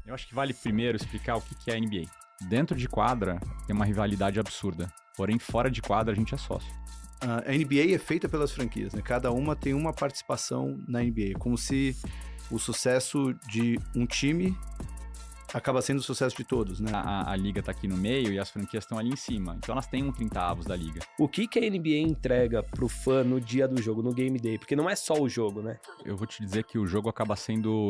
Eu acho que vale primeiro explicar o que é a NBA. Dentro de quadra, tem uma rivalidade absurda. Porém, fora de quadra, a gente é sócio. A NBA é feita pelas franquias, né? Cada uma tem uma participação na NBA. Como se o sucesso de um time acaba sendo o sucesso de todos, né? A liga tá aqui no meio e as franquias estão ali em cima. Então elas têm 1/30 da liga. O que a NBA entrega pro fã no dia do jogo, no Game Day? Porque não é só o jogo, né? Eu vou te dizer que o jogo acaba sendo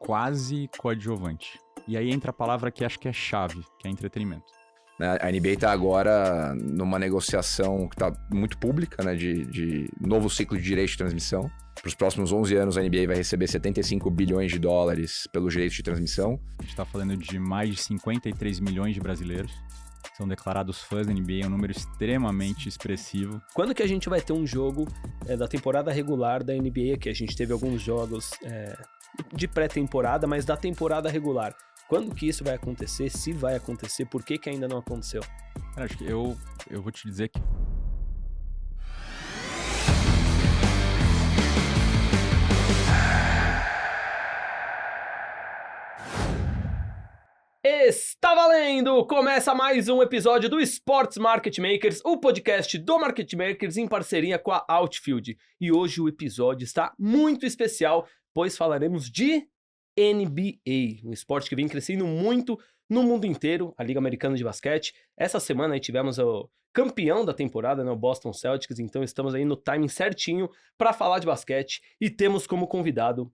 quase coadjuvante. E aí entra a palavra que acho que é chave, que é entretenimento. A NBA está agora numa negociação que está muito pública, né, de novo ciclo de direito de transmissão. Para os próximos 11 anos, a NBA vai receber 75 bilhões de dólares pelos direitos de transmissão. A gente está falando de mais de 53 milhões de brasileiros que são declarados fãs da NBA, é um número extremamente expressivo. Quando que a gente vai ter um jogo da temporada regular da NBA aqui? A gente teve alguns jogos de pré-temporada, mas da temporada regular. Quando que isso vai acontecer? Se vai acontecer, por que ainda não aconteceu? Cara, acho que eu vou te dizer que... Está valendo! Começa mais um episódio do Sports Market Makers, o podcast do Market Makers em parceria com a Outfield. E hoje o episódio está muito especial, pois falaremos de NBA, um esporte que vem crescendo muito no mundo inteiro, a Liga Americana de Basquete. Essa semana aí tivemos o campeão da temporada, né, o Boston Celtics, então estamos aí no timing certinho para falar de basquete e temos como convidado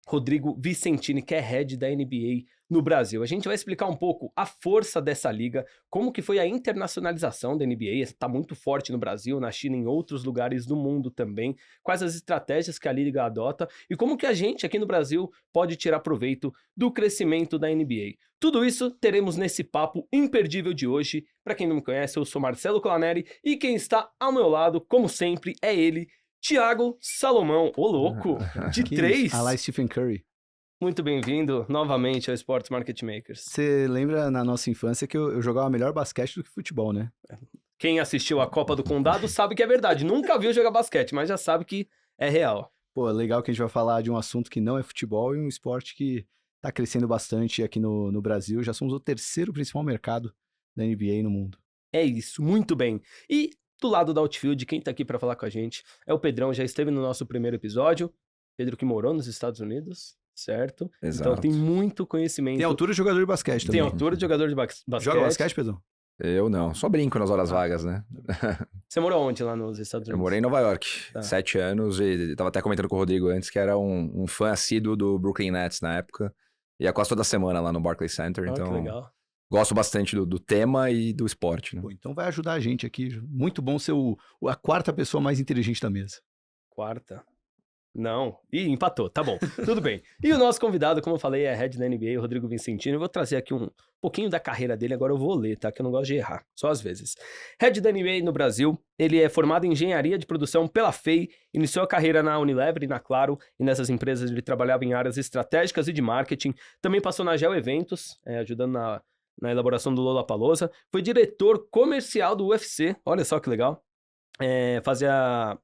Rodrigo Vicentini, que é head da NBA no Brasil. A gente vai explicar um pouco a força dessa liga, como que foi a internacionalização da NBA, está muito forte no Brasil, na China e em outros lugares do mundo também, quais as estratégias que a liga adota e como que a gente aqui no Brasil pode tirar proveito do crescimento da NBA. Tudo isso teremos nesse papo imperdível de hoje. Para quem não me conhece, eu sou Marcelo Colaneri e quem está ao meu lado, como sempre, é ele, Thiago Salomão, ô louco, de 3. A Stephen Curry. Muito bem-vindo novamente ao Sports Market Makers. Você lembra na nossa infância que eu jogava melhor basquete do que futebol, né? Quem assistiu a Copa do Condado sabe que é verdade. Nunca viu jogar basquete, mas já sabe que é real. Pô, legal que a gente vai falar de um assunto que não é futebol e um esporte que tá crescendo bastante aqui no Brasil. Já somos o terceiro principal mercado da NBA no mundo. É isso, muito bem. E do lado da Outfield, quem tá aqui para falar com a gente é o Pedrão, já esteve no nosso primeiro episódio. Pedro que morou nos Estados Unidos, certo? Exato. Então tem muito conhecimento. Tem altura de jogador de basquete também. Tem altura de jogador de basquete. Joga basquete, Pedro? Eu não, só brinco nas horas vagas, né? Você morou onde lá nos Estados Unidos? Eu morei em Nova York, Tá. 7 anos, e tava até comentando com o Rodrigo antes que era um fã assíduo do Brooklyn Nets na época. Ia quase toda semana lá no Barclays Center, Ah, então que legal. gosto bastante do tema e do esporte, né? Pô, então vai ajudar a gente aqui. Muito bom ser a quarta pessoa mais inteligente da mesa. Quarta. Não. Ih, empatou. Tá bom. Tudo bem. E o nosso convidado, como eu falei, é head da NBA, o Rodrigo Vicentini. Eu vou trazer aqui um pouquinho da carreira dele. Agora eu vou ler, tá? Que eu não gosto de errar. Só às vezes. Head da NBA no Brasil. Ele é formado em engenharia de produção pela FEI. Iniciou a carreira na Unilever e na Claro. E nessas empresas ele trabalhava em áreas estratégicas e de marketing. Também passou na Geo Eventos, ajudando na elaboração do Lollapalooza. Foi diretor comercial do UFC. Olha só que legal.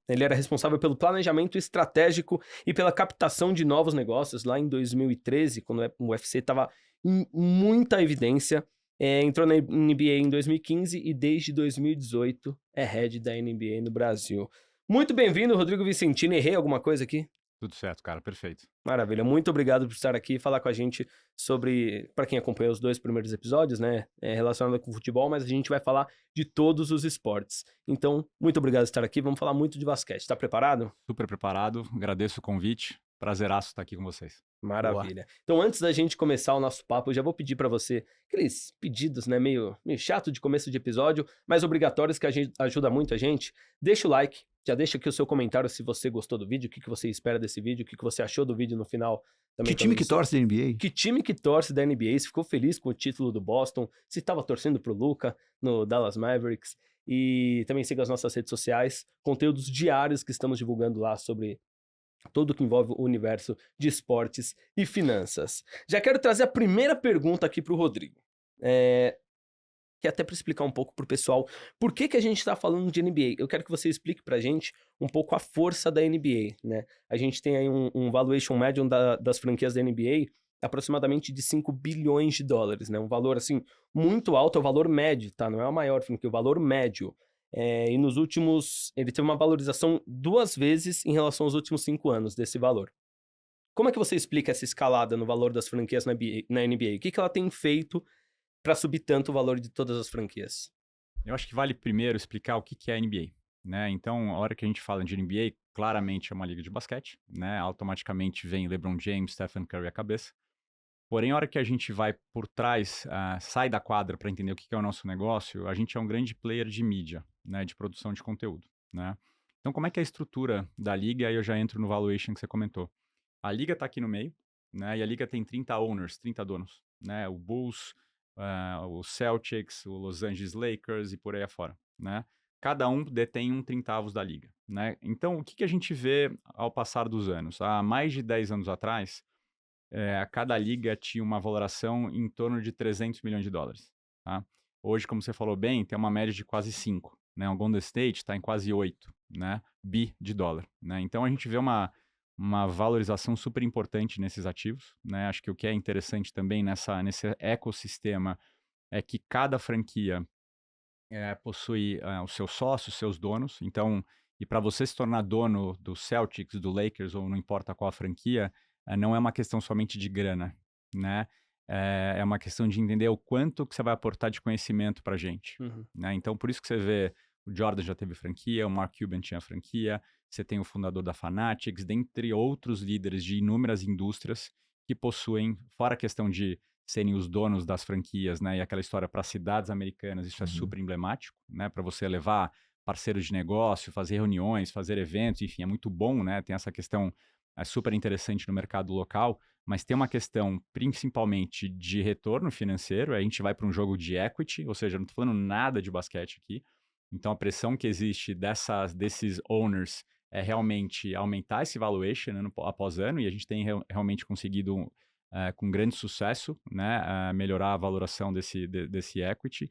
Ele era responsável pelo planejamento estratégico e pela captação de novos negócios lá em 2013, quando o UFC estava em muita evidência. Entrou na NBA em 2015 e desde 2018 é head da NBA no Brasil. Muito bem-vindo, Rodrigo Vicentini. Errei alguma coisa aqui? Tudo certo, cara, perfeito. Maravilha, muito obrigado por estar aqui e falar com a gente sobre, para quem acompanhou os 2 primeiros episódios, né, relacionado com o futebol, mas a gente vai falar de todos os esportes. Então, muito obrigado por estar aqui, vamos falar muito de basquete. Tá preparado? Super preparado, agradeço o convite. Prazeraço estar aqui com vocês. Maravilha. Então, antes da gente começar o nosso papo, eu já vou pedir para você aqueles pedidos, né, meio chato de começo de episódio, mas obrigatórios que ajuda muito a gente. Deixa o like, já deixa aqui o seu comentário se você gostou do vídeo, o que você espera desse vídeo, o que você achou do vídeo no final. Também Que time que torce da NBA? Que time que torce da NBA, se ficou feliz com o título do Boston, se estava torcendo pro Luka no Dallas Mavericks. E também siga as nossas redes sociais, conteúdos diários que estamos divulgando lá sobre tudo que envolve o universo de esportes e finanças. Já quero trazer a primeira pergunta aqui para o Rodrigo. Que é até para explicar um pouco para o pessoal por que a gente está falando de NBA. Eu quero que você explique para a gente um pouco a força da NBA, né? A gente tem aí um valuation medium das franquias da NBA aproximadamente de 5 bilhões de dólares, né? Um valor, assim, muito alto, é o valor médio, tá? Não é a maior franquia, o valor médio. E nos últimos... Ele teve uma valorização 2 vezes em relação aos últimos 5 anos desse valor. Como é que você explica essa escalada no valor das franquias na NBA? O que ela tem feito para subir tanto o valor de todas as franquias? Eu acho que vale primeiro explicar o que é a NBA, né? Então, a hora que a gente fala de NBA, claramente é uma liga de basquete, né? Automaticamente vem LeBron James, Stephen Curry à cabeça. Porém, a hora que a gente vai por trás, sai da quadra para entender o que é o nosso negócio, a gente é um grande player de mídia, né? De produção de conteúdo, né? Então, como é que é a estrutura da liga? Aí eu já entro no valuation que você comentou. A liga está aqui no meio, né? E a liga tem 30 owners, 30 donos, né? O Bulls, o Celtics, o Los Angeles Lakers e por aí afora, né? Cada um detém 1/30 da liga, né? Então, o que a gente vê ao passar dos anos? Há mais de 10 anos atrás, cada liga tinha uma valoração em torno de 300 milhões de dólares, tá? Hoje, como você falou bem, tem uma média de quase 5, né? O Golden State está em quase 8, né? Bi de dólar, né? Então, a gente vê uma valorização super importante nesses ativos, né? Acho que o que é interessante também nesse ecossistema é que cada franquia possui os seus sócios, seus donos. Então, e para você se tornar dono do Celtics, do Lakers, ou não importa qual a franquia, não é uma questão somente de grana, né? É uma questão de entender o quanto que você vai aportar de conhecimento para a gente, né? Então, por isso que você vê, o Jordan já teve franquia, o Mark Cuban tinha franquia, você tem o fundador da Fanatics, dentre outros líderes de inúmeras indústrias que possuem, fora a questão de serem os donos das franquias, né? E aquela história para cidades americanas, isso é super emblemático, né? Para você levar parceiros de negócio, fazer reuniões, fazer eventos, enfim, é muito bom, né? Tem essa questão super interessante no mercado local, mas tem uma questão principalmente de retorno financeiro, a gente vai para um jogo de equity, ou seja, não estou falando nada de basquete aqui, então a pressão que existe desses owners é realmente aumentar esse valuation ano após ano, e a gente tem realmente conseguido, com grande sucesso, né, melhorar a valoração desse equity.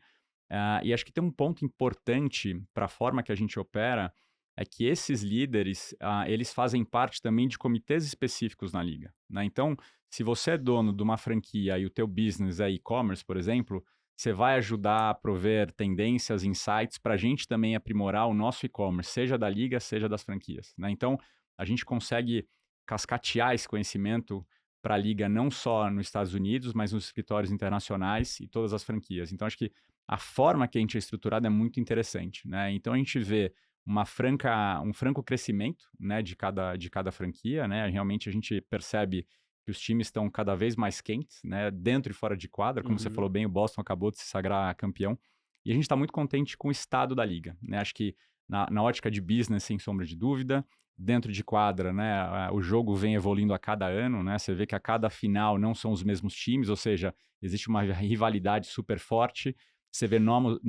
E acho que tem um ponto importante para a forma que a gente opera, é que esses líderes, eles fazem parte também de comitês específicos na liga, né? Então, se você é dono de uma franquia e o teu business é e-commerce, por exemplo, você vai ajudar a prover tendências, insights para a gente também aprimorar o nosso e-commerce, seja da liga, seja das franquias, né? Então, a gente consegue cascatear esse conhecimento para a liga não só nos Estados Unidos, mas nos escritórios internacionais e todas as franquias. Então, acho que a forma que a gente é estruturado é muito interessante, né? Então, a gente vê um franco crescimento, né, de cada franquia, né? Realmente a gente percebe que os times estão cada vez mais quentes, né, dentro e fora de quadra. Como você falou bem, o Boston acabou de se sagrar campeão. E a gente está muito contente com o estado da liga, né? Acho que na ótica de business, sem sombra de dúvida, dentro de quadra, né, o jogo vem evoluindo a cada ano, né? Você vê que a cada final não são os mesmos times, ou seja, existe uma rivalidade super forte. Você vê novos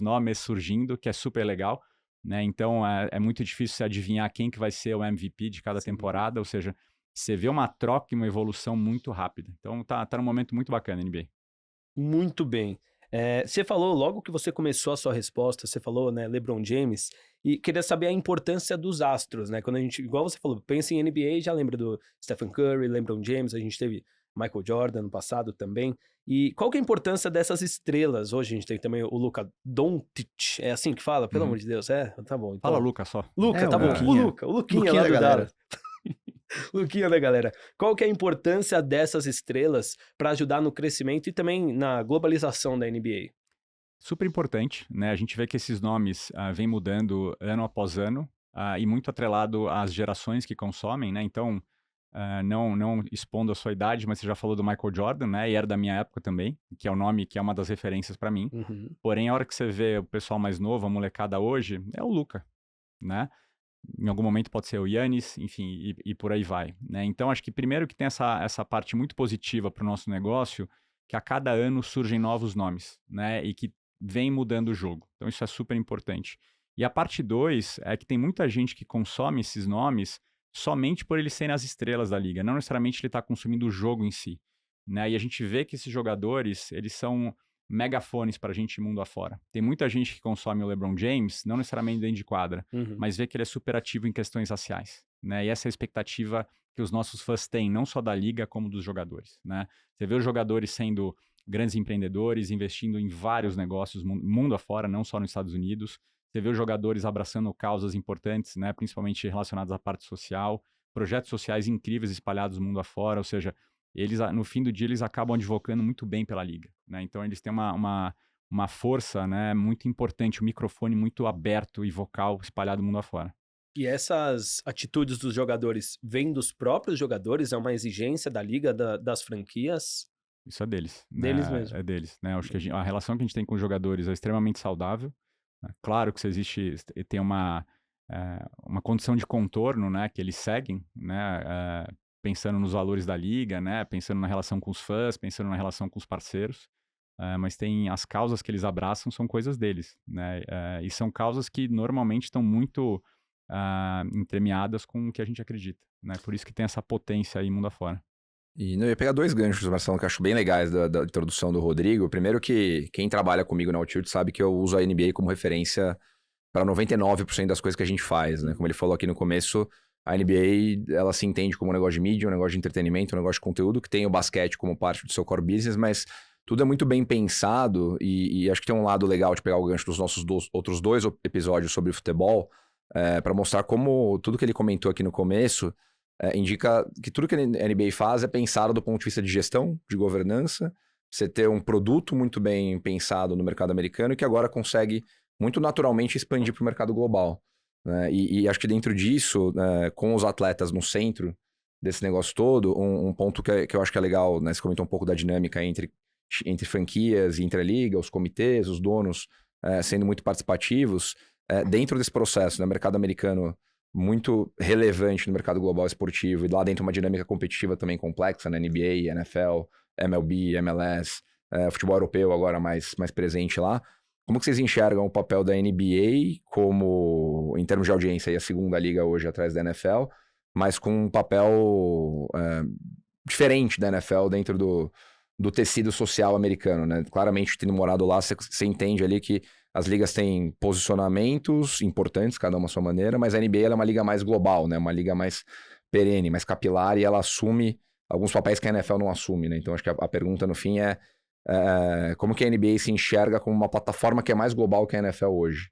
nomes surgindo, que é super legal, né? Então, é muito difícil adivinhar quem que vai ser o MVP de cada temporada, ou seja, você vê uma troca e uma evolução muito rápida. Então, tá num momento muito bacana, NBA. Muito bem. Você falou, logo que você começou a sua resposta, você falou, né, LeBron James, e queria saber a importância dos astros, né? Quando a gente, igual você falou, pensa em NBA, já lembra do Stephen Curry, LeBron James, a gente teve Michael Jordan no passado também. E qual que é a importância dessas estrelas? Hoje a gente tem também o Luka Doncic, é assim que fala? Pelo amor de Deus, tá bom. Então, Fala Luka só. Luka, tá o bom. Luquinha. O Luquinha lá da do galera. Dallas. Luquinha da galera. Qual que é a importância dessas estrelas para ajudar no crescimento e também na globalização da NBA? Super importante, né? A gente vê que esses nomes vêm mudando ano após ano, e muito atrelado às gerações que consomem, né? Então, não expondo a sua idade, mas você já falou do Michael Jordan, né? E era da minha época também, que é o nome que é uma das referências para mim. Porém, a hora que você vê o pessoal mais novo, a molecada hoje, é o Luka, né? Em algum momento pode ser o Giannis, enfim, e por aí vai, né? Então, acho que primeiro que tem essa parte muito positiva para o nosso negócio, que a cada ano surgem novos nomes, né? E que vem mudando o jogo. Então, isso é super importante. E a parte 2 é que tem muita gente que consome esses nomes somente por eles serem as estrelas da liga. Não necessariamente ele está consumindo o jogo em si, né? E a gente vê que esses jogadores, eles são megafones para a gente mundo afora. Tem muita gente que consome o LeBron James, não necessariamente dentro de quadra, mas vê que ele é super ativo em questões raciais, né? E essa é a expectativa que os nossos fãs têm, não só da liga, como dos jogadores, né? Você vê os jogadores sendo grandes empreendedores, investindo em vários negócios mundo afora, não só nos Estados Unidos. Você vê os jogadores abraçando causas importantes, né? Principalmente relacionadas à parte social, projetos sociais incríveis espalhados mundo afora, ou seja, eles, no fim do dia, eles acabam advocando muito bem pela liga, né? Então, eles têm uma força, né, muito importante, um microfone muito aberto e vocal espalhado mundo afora. E essas atitudes dos jogadores vêm dos próprios jogadores? É uma exigência da liga, das franquias? Isso é deles. Deles né? mesmo. É deles, né? Acho que a relação que a gente tem com os jogadores é extremamente saudável. Né? Claro que tem uma condição de contorno, né, que eles seguem, né, pensando nos valores da liga, né, pensando na relação com os fãs, pensando na relação com os parceiros. Mas tem as causas que eles abraçam são coisas deles, né? E são causas que normalmente estão muito entremeadas com o que a gente acredita, né? Por isso que tem essa potência aí mundo afora. E eu ia pegar 2 ganchos, Marcelo, que eu acho bem legais da introdução do Rodrigo. Primeiro que quem trabalha comigo na Altitud sabe que eu uso a NBA como referência para 99% das coisas que a gente faz, né? Como ele falou aqui no começo, a NBA, ela se entende como um negócio de mídia, um negócio de entretenimento, um negócio de conteúdo, que tem o basquete como parte do seu core business, mas tudo é muito bem pensado e acho que tem um lado legal de pegar o gancho dos nossos outros 2 episódios sobre futebol, para mostrar como tudo que ele comentou aqui no começo indica que tudo que a NBA faz é pensado do ponto de vista de gestão, de governança, você ter um produto muito bem pensado no mercado americano e que agora consegue muito naturalmente expandir para o mercado global. Né? E acho que dentro disso, com os atletas no centro desse negócio todo, um ponto que eu acho que é legal, né? Você comentou um pouco da dinâmica entre franquias e entre a liga, os comitês, os donos sendo muito participativos. Dentro desse processo, né? Mercado americano muito relevante no mercado global esportivo e lá dentro uma dinâmica competitiva também complexa, né? NBA, NFL, MLB, MLS, futebol europeu agora mais presente lá. Como que vocês enxergam o papel da NBA como, em termos de audiência, a segunda liga hoje atrás da NFL, mas com um papel diferente da NFL dentro do tecido social americano, né? Claramente, tendo morado lá, você entende ali que as ligas têm posicionamentos importantes, cada uma à sua maneira, mas a NBA ela é uma liga mais global, né? Uma liga mais perene, mais capilar, e ela assume alguns papéis que a NFL não assume, né? Então, acho que a pergunta, no fim, é como que a NBA se enxerga como uma plataforma que é mais global que a NFL hoje?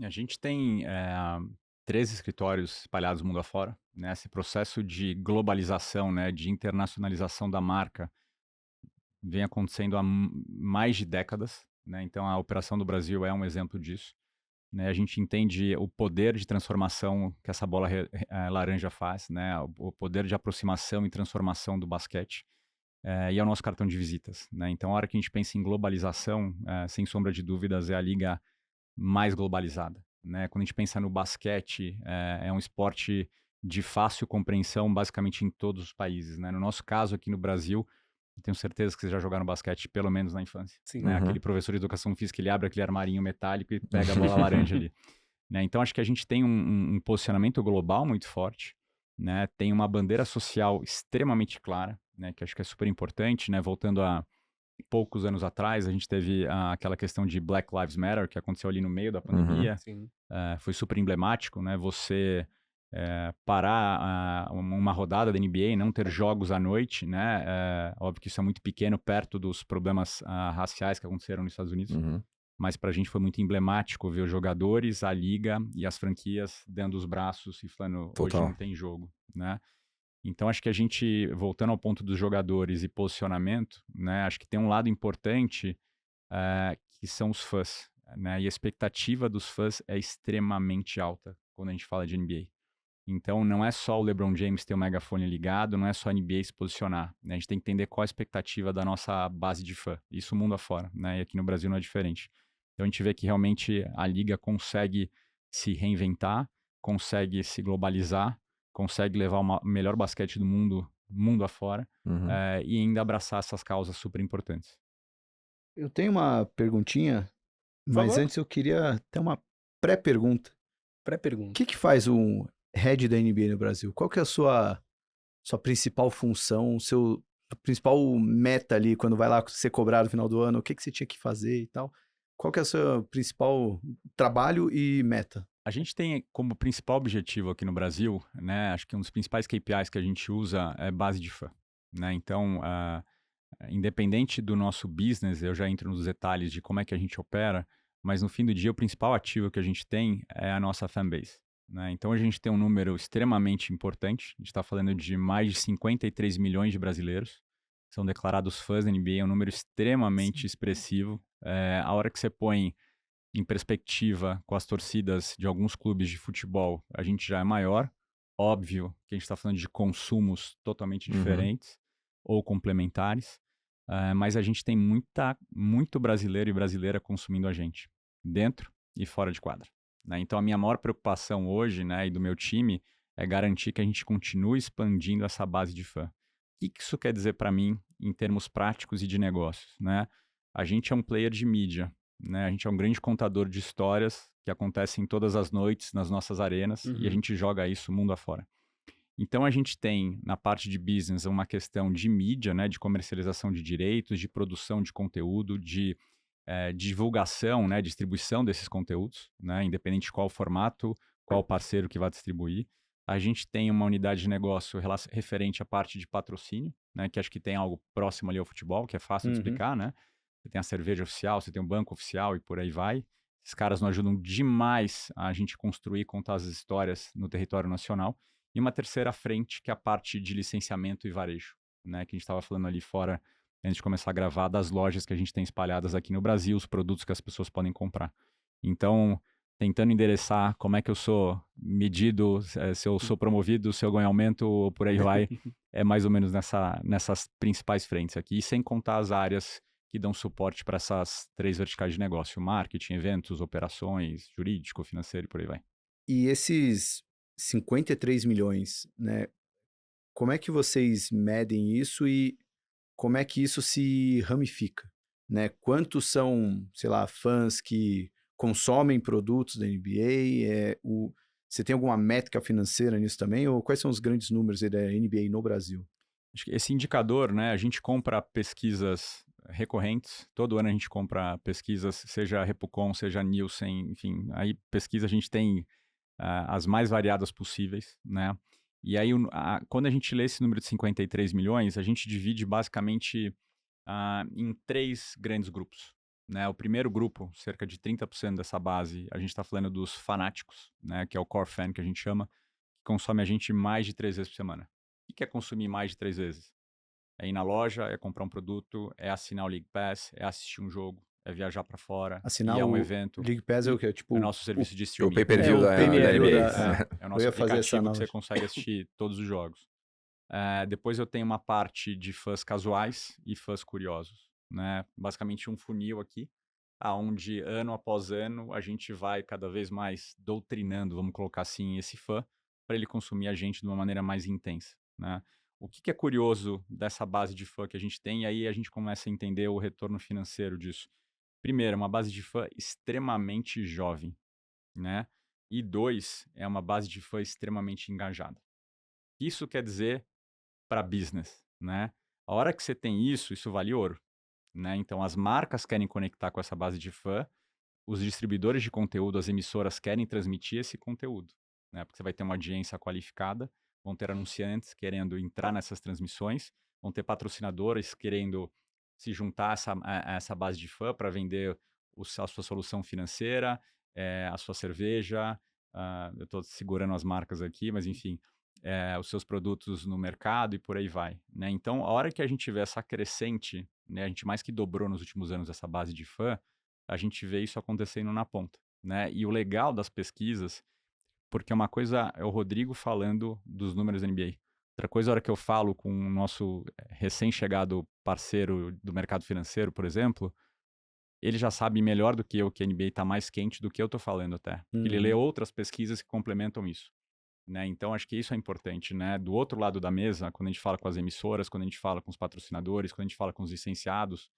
A gente tem 13 escritórios espalhados mundo afora, né? Esse processo de globalização, né, de internacionalização da marca vem acontecendo há mais de décadas, né? Então a operação do Brasil é um exemplo disso, né? A gente entende o poder de transformação que essa bola laranja faz, né? O poder de aproximação e transformação do basquete. E é o nosso cartão de visitas, né? Então a hora que a gente pensa em globalização, sem sombra de dúvidas, é a liga mais globalizada, né? Quando a gente pensa no basquete, é um esporte de fácil compreensão basicamente em todos os países, né? No nosso caso aqui no Brasil, eu tenho certeza que vocês já jogaram basquete pelo menos na infância. Sim. Né? Uhum. Aquele professor de educação física, ele abre aquele armarinho metálico e pega a bola laranja ali. Né? Então acho que a gente tem um posicionamento global muito forte, né? Tem uma bandeira social extremamente clara, né? Que acho que é super importante, né? Voltando a poucos anos atrás, a gente teve aquela questão de Black Lives Matter, que aconteceu ali no meio da pandemia. Sim. Foi super emblemático, né? Você parar uma rodada da NBA, não ter jogos à noite, né? Óbvio que isso é muito pequeno perto dos problemas raciais que aconteceram nos Estados Unidos, mas pra gente foi muito emblemático ver os jogadores, a liga e as franquias dando os braços e falando, hoje não tem jogo, né? Então, acho que a gente, voltando ao ponto dos jogadores e posicionamento, né, acho que tem um lado importante que são os fãs, né, e a expectativa dos fãs é extremamente alta quando a gente fala de NBA. Então, não é só o LeBron James ter o megafone ligado, não é só a NBA se posicionar, né, a gente tem que entender qual a expectativa da nossa base de fã, isso mundo afora, né, e aqui no Brasil não é diferente. Então, a gente vê que realmente a liga consegue se reinventar, consegue se globalizar, consegue levar o melhor basquete do mundo afora, e ainda abraçar essas causas super importantes. Eu tenho uma perguntinha, Por mas favor. antes eu queria ter uma pré-pergunta. O Pré-pergunta. que faz um head da NBA no Brasil? Qual que é a sua principal função, seu principal meta ali, quando vai lá ser cobrado no final do ano? O que você tinha que fazer e tal? Qual que é o seu principal trabalho e meta? A gente tem como principal objetivo aqui no Brasil, né, acho que um dos principais KPIs que a gente usa é base de fã, né? Então, independente do nosso business, eu já entro nos detalhes de como é que a gente opera, mas no fim do dia o principal ativo que a gente tem é a nossa fanbase, né? Então a gente tem um número extremamente importante, a gente está falando de mais de 53 milhões de brasileiros, que são declarados fãs da NBA, é um número extremamente expressivo. A hora que você põe em perspectiva com as torcidas de alguns clubes de futebol, a gente já é maior. Óbvio que a gente está falando de consumos totalmente diferentes ou complementares, mas a gente tem muito brasileiro e brasileira consumindo a gente, dentro e fora de quadra, né? Então a minha maior preocupação hoje, né, e do meu time, é garantir que a gente continue expandindo essa base de fã. O que isso quer dizer para mim em termos práticos e de negócios, né? A gente é um player de mídia, né? A gente é um grande contador de histórias que acontecem todas as noites nas nossas arenas e a gente joga isso mundo afora. Então a gente tem na parte de business uma questão de mídia, né, de comercialização de direitos, de produção de conteúdo, de divulgação, né, distribuição desses conteúdos, né, independente de qual formato, qual parceiro que vai distribuir. A gente tem uma unidade de negócio referente à parte de patrocínio, né, que acho que tem algo próximo ali ao futebol, que é fácil de explicar, né? Você tem a cerveja oficial, você tem o banco oficial e por aí vai. Esses caras nos ajudam demais a gente construir e contar as histórias no território nacional. E uma terceira frente, que é a parte de licenciamento e varejo, né? Que a gente estava falando ali fora, antes de começar a gravar, das lojas que a gente tem espalhadas aqui no Brasil, os produtos que as pessoas podem comprar. Então, tentando endereçar como é que eu sou medido, se eu sou promovido, se eu ganho aumento ou por aí vai, é mais ou menos nessas principais frentes aqui. E sem contar as áreas que dão suporte para essas 3 verticais de negócio: marketing, eventos, operações, jurídico, financeiro e por aí vai. E esses 53 milhões, né? Como é que vocês medem isso e como é que isso se ramifica, né? Quantos são, sei lá, fãs que consomem produtos da NBA? Você tem alguma métrica financeira nisso também? Ou quais são os grandes números aí da NBA no Brasil? Acho que esse indicador, né, a gente compra pesquisas recorrentes, todo ano a gente compra pesquisas, seja Repucon, seja Nielsen, enfim, aí pesquisa a gente tem as mais variadas possíveis, né? E aí, quando a gente lê esse número de 53 milhões, a gente divide basicamente em 3 grandes grupos, né? O primeiro grupo, cerca de 30% dessa base, a gente está falando dos fanáticos, né? Que é o core fan, que a gente chama, que consome a gente mais de 3 vezes por semana. O que é consumir mais de 3 vezes? É ir na loja, é comprar um produto, é assinar o League Pass, é assistir um jogo, é viajar para fora, Assinar ir a um o evento. League Pass é o quê? Tipo, É o nosso serviço de O streaming. pay-per-view o da pay-per-view NBA. da- É o Eu nosso ia fazer essa aplicativo que você analogia. consegue assistir todos os jogos. Depois eu tenho uma parte de fãs casuais e fãs curiosos, né? Basicamente um funil aqui, aonde ano após ano a gente vai cada vez mais doutrinando, vamos colocar assim, esse fã para ele consumir a gente de uma maneira mais intensa, né? O que é curioso dessa base de fã que a gente tem, e aí a gente começa a entender o retorno financeiro disso. Primeiro, é uma base de fã extremamente jovem, né? E 2, é uma base de fã extremamente engajada. Isso quer dizer para business, né? A hora que você tem isso, isso vale ouro, né? Então as marcas querem conectar com essa base de fã, os distribuidores de conteúdo, as emissoras querem transmitir esse conteúdo, né? Porque você vai ter uma audiência qualificada, vão ter anunciantes querendo entrar nessas transmissões, vão ter patrocinadores querendo se juntar a essa base de fã para vender a sua solução financeira, a sua cerveja. Eu estou segurando as marcas aqui, mas enfim, os seus produtos no mercado e por aí vai, né? Então, a hora que a gente tiver essa crescente, né, a gente mais que dobrou nos últimos anos essa base de fã, a gente vê isso acontecendo na ponta, né? E o legal das pesquisas, porque uma coisa é o Rodrigo falando dos números da NBA. Outra coisa, a hora que eu falo com o nosso recém-chegado parceiro do mercado financeiro, por exemplo, ele já sabe melhor do que eu que a NBA está mais quente do que eu estou falando até. Ele lê outras pesquisas que complementam isso, né? Então, acho que isso é importante, né? Do outro lado da mesa, quando a gente fala com as emissoras, quando a gente fala com os patrocinadores, quando a gente fala com os licenciados,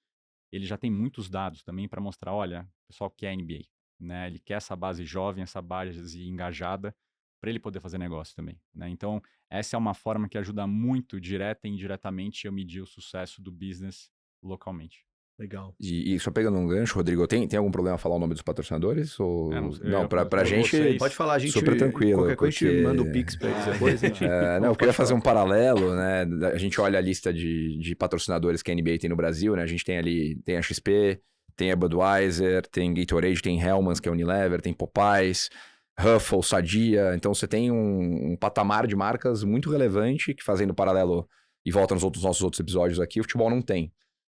ele já tem muitos dados também para mostrar, olha, o pessoal quer NBA, né? Ele quer essa base jovem, essa base engajada, para ele poder fazer negócio também, né? Então, essa é uma forma que ajuda muito, direta e indiretamente, eu medir o sucesso do business localmente. Legal. E só pegando um gancho, Rodrigo, tem algum problema falar o nome dos patrocinadores? Ou... não, pra gente... vocês- Pode falar, a gente... Super tranquilo, Qualquer coisa a porque- gente manda o Pix pra eles depois. A gente... Não, eu Pode queria fazer falar. um paralelo, né? A gente olha a lista de patrocinadores que a NBA tem no Brasil, né? A gente tem ali, tem a XP, tem a Budweiser, tem Gatorade, tem Hellmann's, que é Unilever, tem Popeyes, Ruffles, Sadia. Então você tem um patamar de marcas muito relevante que, fazendo paralelo e volta nos nossos outros episódios aqui, o futebol não tem,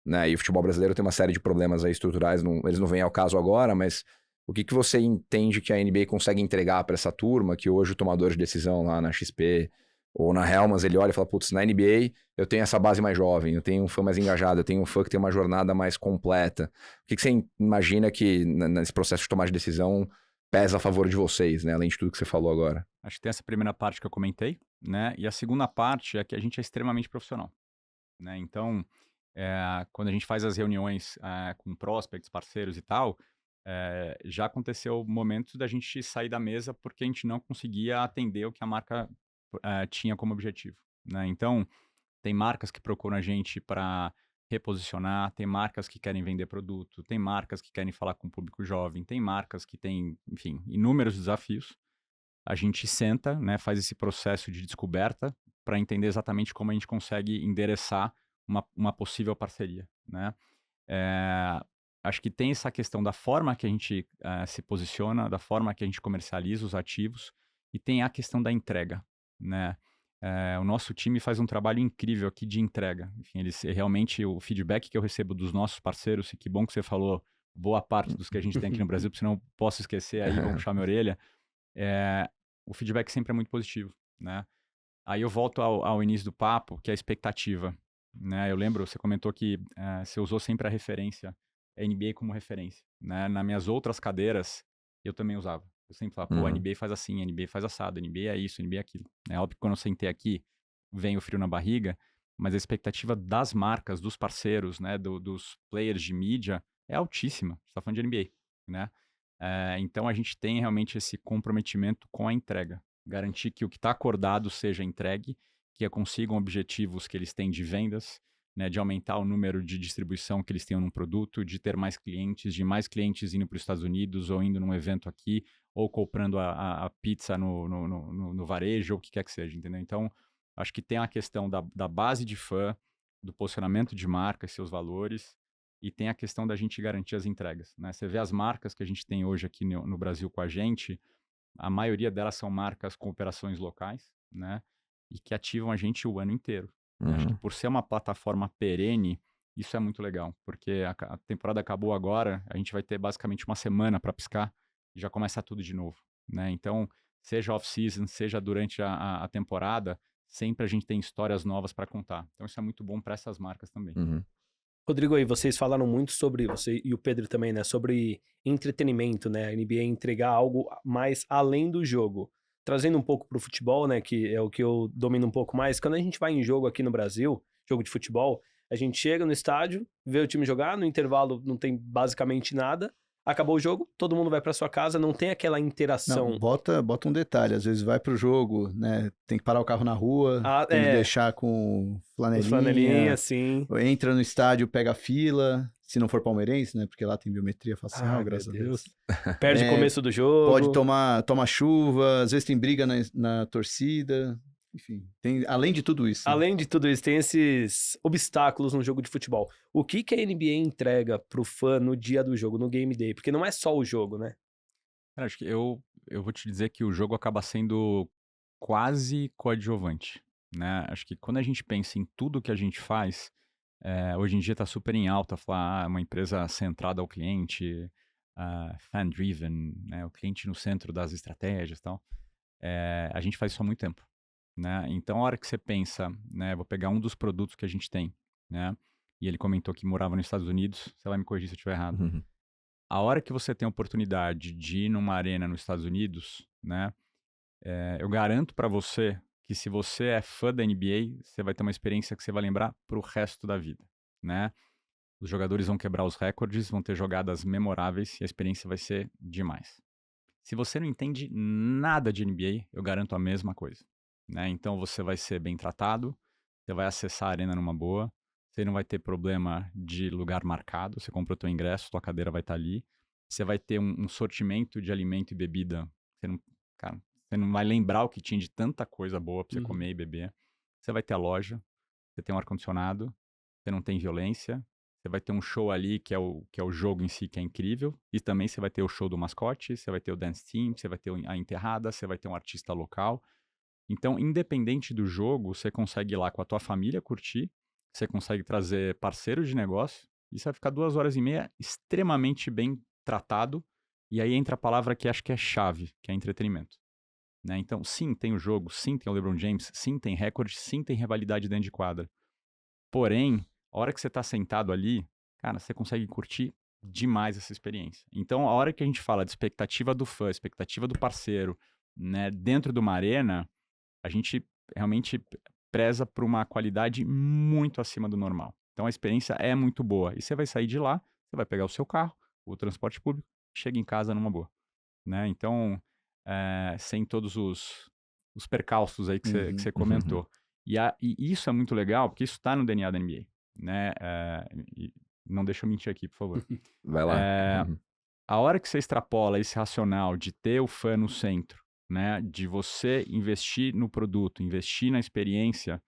né? E o futebol brasileiro tem uma série de problemas aí estruturais, eles não vêm ao caso agora, mas o que você entende que a NBA consegue entregar para essa turma, que hoje o tomador de decisão lá na XP ou na Hellmann's, ele olha e fala, putz, na NBA eu tenho essa base mais jovem, eu tenho um fã mais engajado, eu tenho um fã que tem uma jornada mais completa. O que você imagina que nesse processo de tomar de decisão pesa a favor de vocês, né? Além de tudo que você falou agora. Acho que tem essa primeira parte que eu comentei, né? E a segunda parte é que a gente é extremamente profissional, né? Então, quando a gente faz as reuniões com prospects, parceiros e tal, já aconteceu momentos da gente sair da mesa porque a gente não conseguia atender o que a marca tinha como objetivo, né? Então, tem marcas que procuram a gente para reposicionar, tem marcas que querem vender produto, tem marcas que querem falar com o público jovem, tem marcas que têm, enfim, inúmeros desafios. A gente senta, né, faz esse processo de descoberta para entender exatamente como a gente consegue endereçar uma possível parceria, né? Acho que tem essa questão da forma que a gente se posiciona, da forma que a gente comercializa os ativos, e tem a questão da entrega, né? O nosso time faz um trabalho incrível aqui de entrega. Enfim, realmente, o feedback que eu recebo dos nossos parceiros, e que bom que você falou boa parte dos que a gente tem aqui no Brasil, porque senão eu posso esquecer aí, vão puxar minha orelha. O feedback sempre é muito positivo, né? Aí eu volto ao início do papo, que é a expectativa, né? Eu lembro, você comentou que você usou sempre a referência, a NBA como referência, né? Nas minhas outras cadeiras, eu também usava. Eu sempre falava, pô, a NBA faz assim, a NBA faz assado, a NBA é isso, a NBA é aquilo. É óbvio que quando eu sentei aqui, vem o frio na barriga, mas a expectativa das marcas, dos parceiros, né? Dos players de mídia é altíssima. Você tá falando de NBA, né? Então a gente tem realmente esse comprometimento com a entrega. Garantir que o que está acordado seja entregue, que consigam objetivos que eles têm de vendas, né, de aumentar o número de distribuição que eles tenham num produto, de ter mais clientes, de mais clientes indo para os Estados Unidos ou indo num evento aqui, ou comprando a pizza no varejo, ou o que quer que seja, entendeu? Então, acho que tem a questão da base de fã, do posicionamento de marca e seus valores, e tem a questão da gente garantir as entregas, né? Você vê as marcas que a gente tem hoje aqui no Brasil com a gente, a maioria delas são marcas com operações locais, né? E que ativam a gente o ano inteiro. Acho que por ser uma plataforma perene, isso é muito legal, porque a temporada acabou agora, a gente vai ter basicamente uma semana para piscar e já começa tudo de novo, né? Então, seja off-season, seja durante a temporada, sempre a gente tem histórias novas para contar. Então, isso é muito bom para essas marcas também. Rodrigo, aí vocês falaram muito sobre, você e o Pedro também, né? Sobre entretenimento, né? A NBA entregar algo mais além do jogo. Trazendo um pouco pro futebol, né? Que é o que eu domino um pouco mais. Quando a gente vai em jogo aqui no Brasil, jogo de futebol, a gente chega no estádio, vê o time jogar, no intervalo não tem basicamente nada. Acabou o jogo, todo mundo vai para sua casa, não tem aquela interação. Não, bota um detalhe, às vezes vai pro jogo, né? Tem que parar o carro na rua, tem que deixar com flanelinha, sim. Entra no estádio, pega a fila, se não for palmeirense, né? Porque lá tem biometria facial, graças a Deus. Perde o começo do jogo. Pode toma chuva, às vezes tem briga na torcida. Enfim, além de tudo isso. Além de tudo isso, tem esses obstáculos no jogo de futebol. O que a NBA entrega pro fã no dia do jogo, no Game Day? Porque não é só o jogo, né? Cara, acho que eu vou te dizer que o jogo acaba sendo quase coadjuvante, né? Acho que quando a gente pensa em tudo que a gente faz, hoje em dia está super em alta falar uma empresa centrada ao cliente, fan-driven, né? O cliente no centro das estratégias e tal. A gente faz isso há muito tempo. Né? Então, a hora que você pensa, né, vou pegar um dos produtos que a gente tem, né, e ele comentou que morava nos Estados Unidos, você vai me corrigir se eu estiver errado. A hora que você tem a oportunidade de ir numa arena nos Estados Unidos, né, eu garanto para você que se você é fã da NBA, você vai ter uma experiência que você vai lembrar pro resto da vida, né? Os jogadores vão quebrar os recordes, vão ter jogadas memoráveis e a experiência vai ser demais. Se você não entende nada de NBA, eu garanto a mesma coisa. Né? Então você vai ser bem tratado, você vai acessar a arena numa boa, Você não vai ter problema de lugar marcado. Você comprou teu ingresso, tua cadeira vai estar ali. Você vai ter um sortimento de alimento e bebida. Cara, você não vai lembrar o que tinha de tanta coisa boa pra você comer e beber. Você vai ter a loja, você tem um ar-condicionado, você não tem violência. Você vai ter um show ali que é o jogo em si, que é incrível. E também você vai ter o show do mascote, você vai ter o dance team, você vai ter a enterrada, você vai ter um artista local. Então, independente do jogo, você consegue ir lá com a tua família curtir, você consegue trazer parceiros de negócio, e você vai ficar 2 horas e meia extremamente bem tratado, e aí entra a palavra que acho que é chave, que é entretenimento. Né? Então, sim, tem o jogo, sim, tem o LeBron James, sim, tem recorde, sim, tem rivalidade dentro de quadra. Porém, a hora que você está sentado ali, cara, você consegue curtir demais essa experiência. Então, a hora que a gente fala de expectativa do fã, expectativa do parceiro, né, dentro de uma arena, a gente realmente preza por uma qualidade muito acima do normal. Então a experiência é muito boa. E você vai sair de lá, você vai pegar o seu carro, o transporte público, chega em casa numa boa. Né? Então, sem todos os percalços aí que você comentou. E isso é muito legal, porque isso está no DNA da NBA. Né? Não deixa eu mentir aqui, por favor. Vai lá. A hora que você extrapola esse racional de ter o fã no centro, né, de você investir no produto, investir na experiência,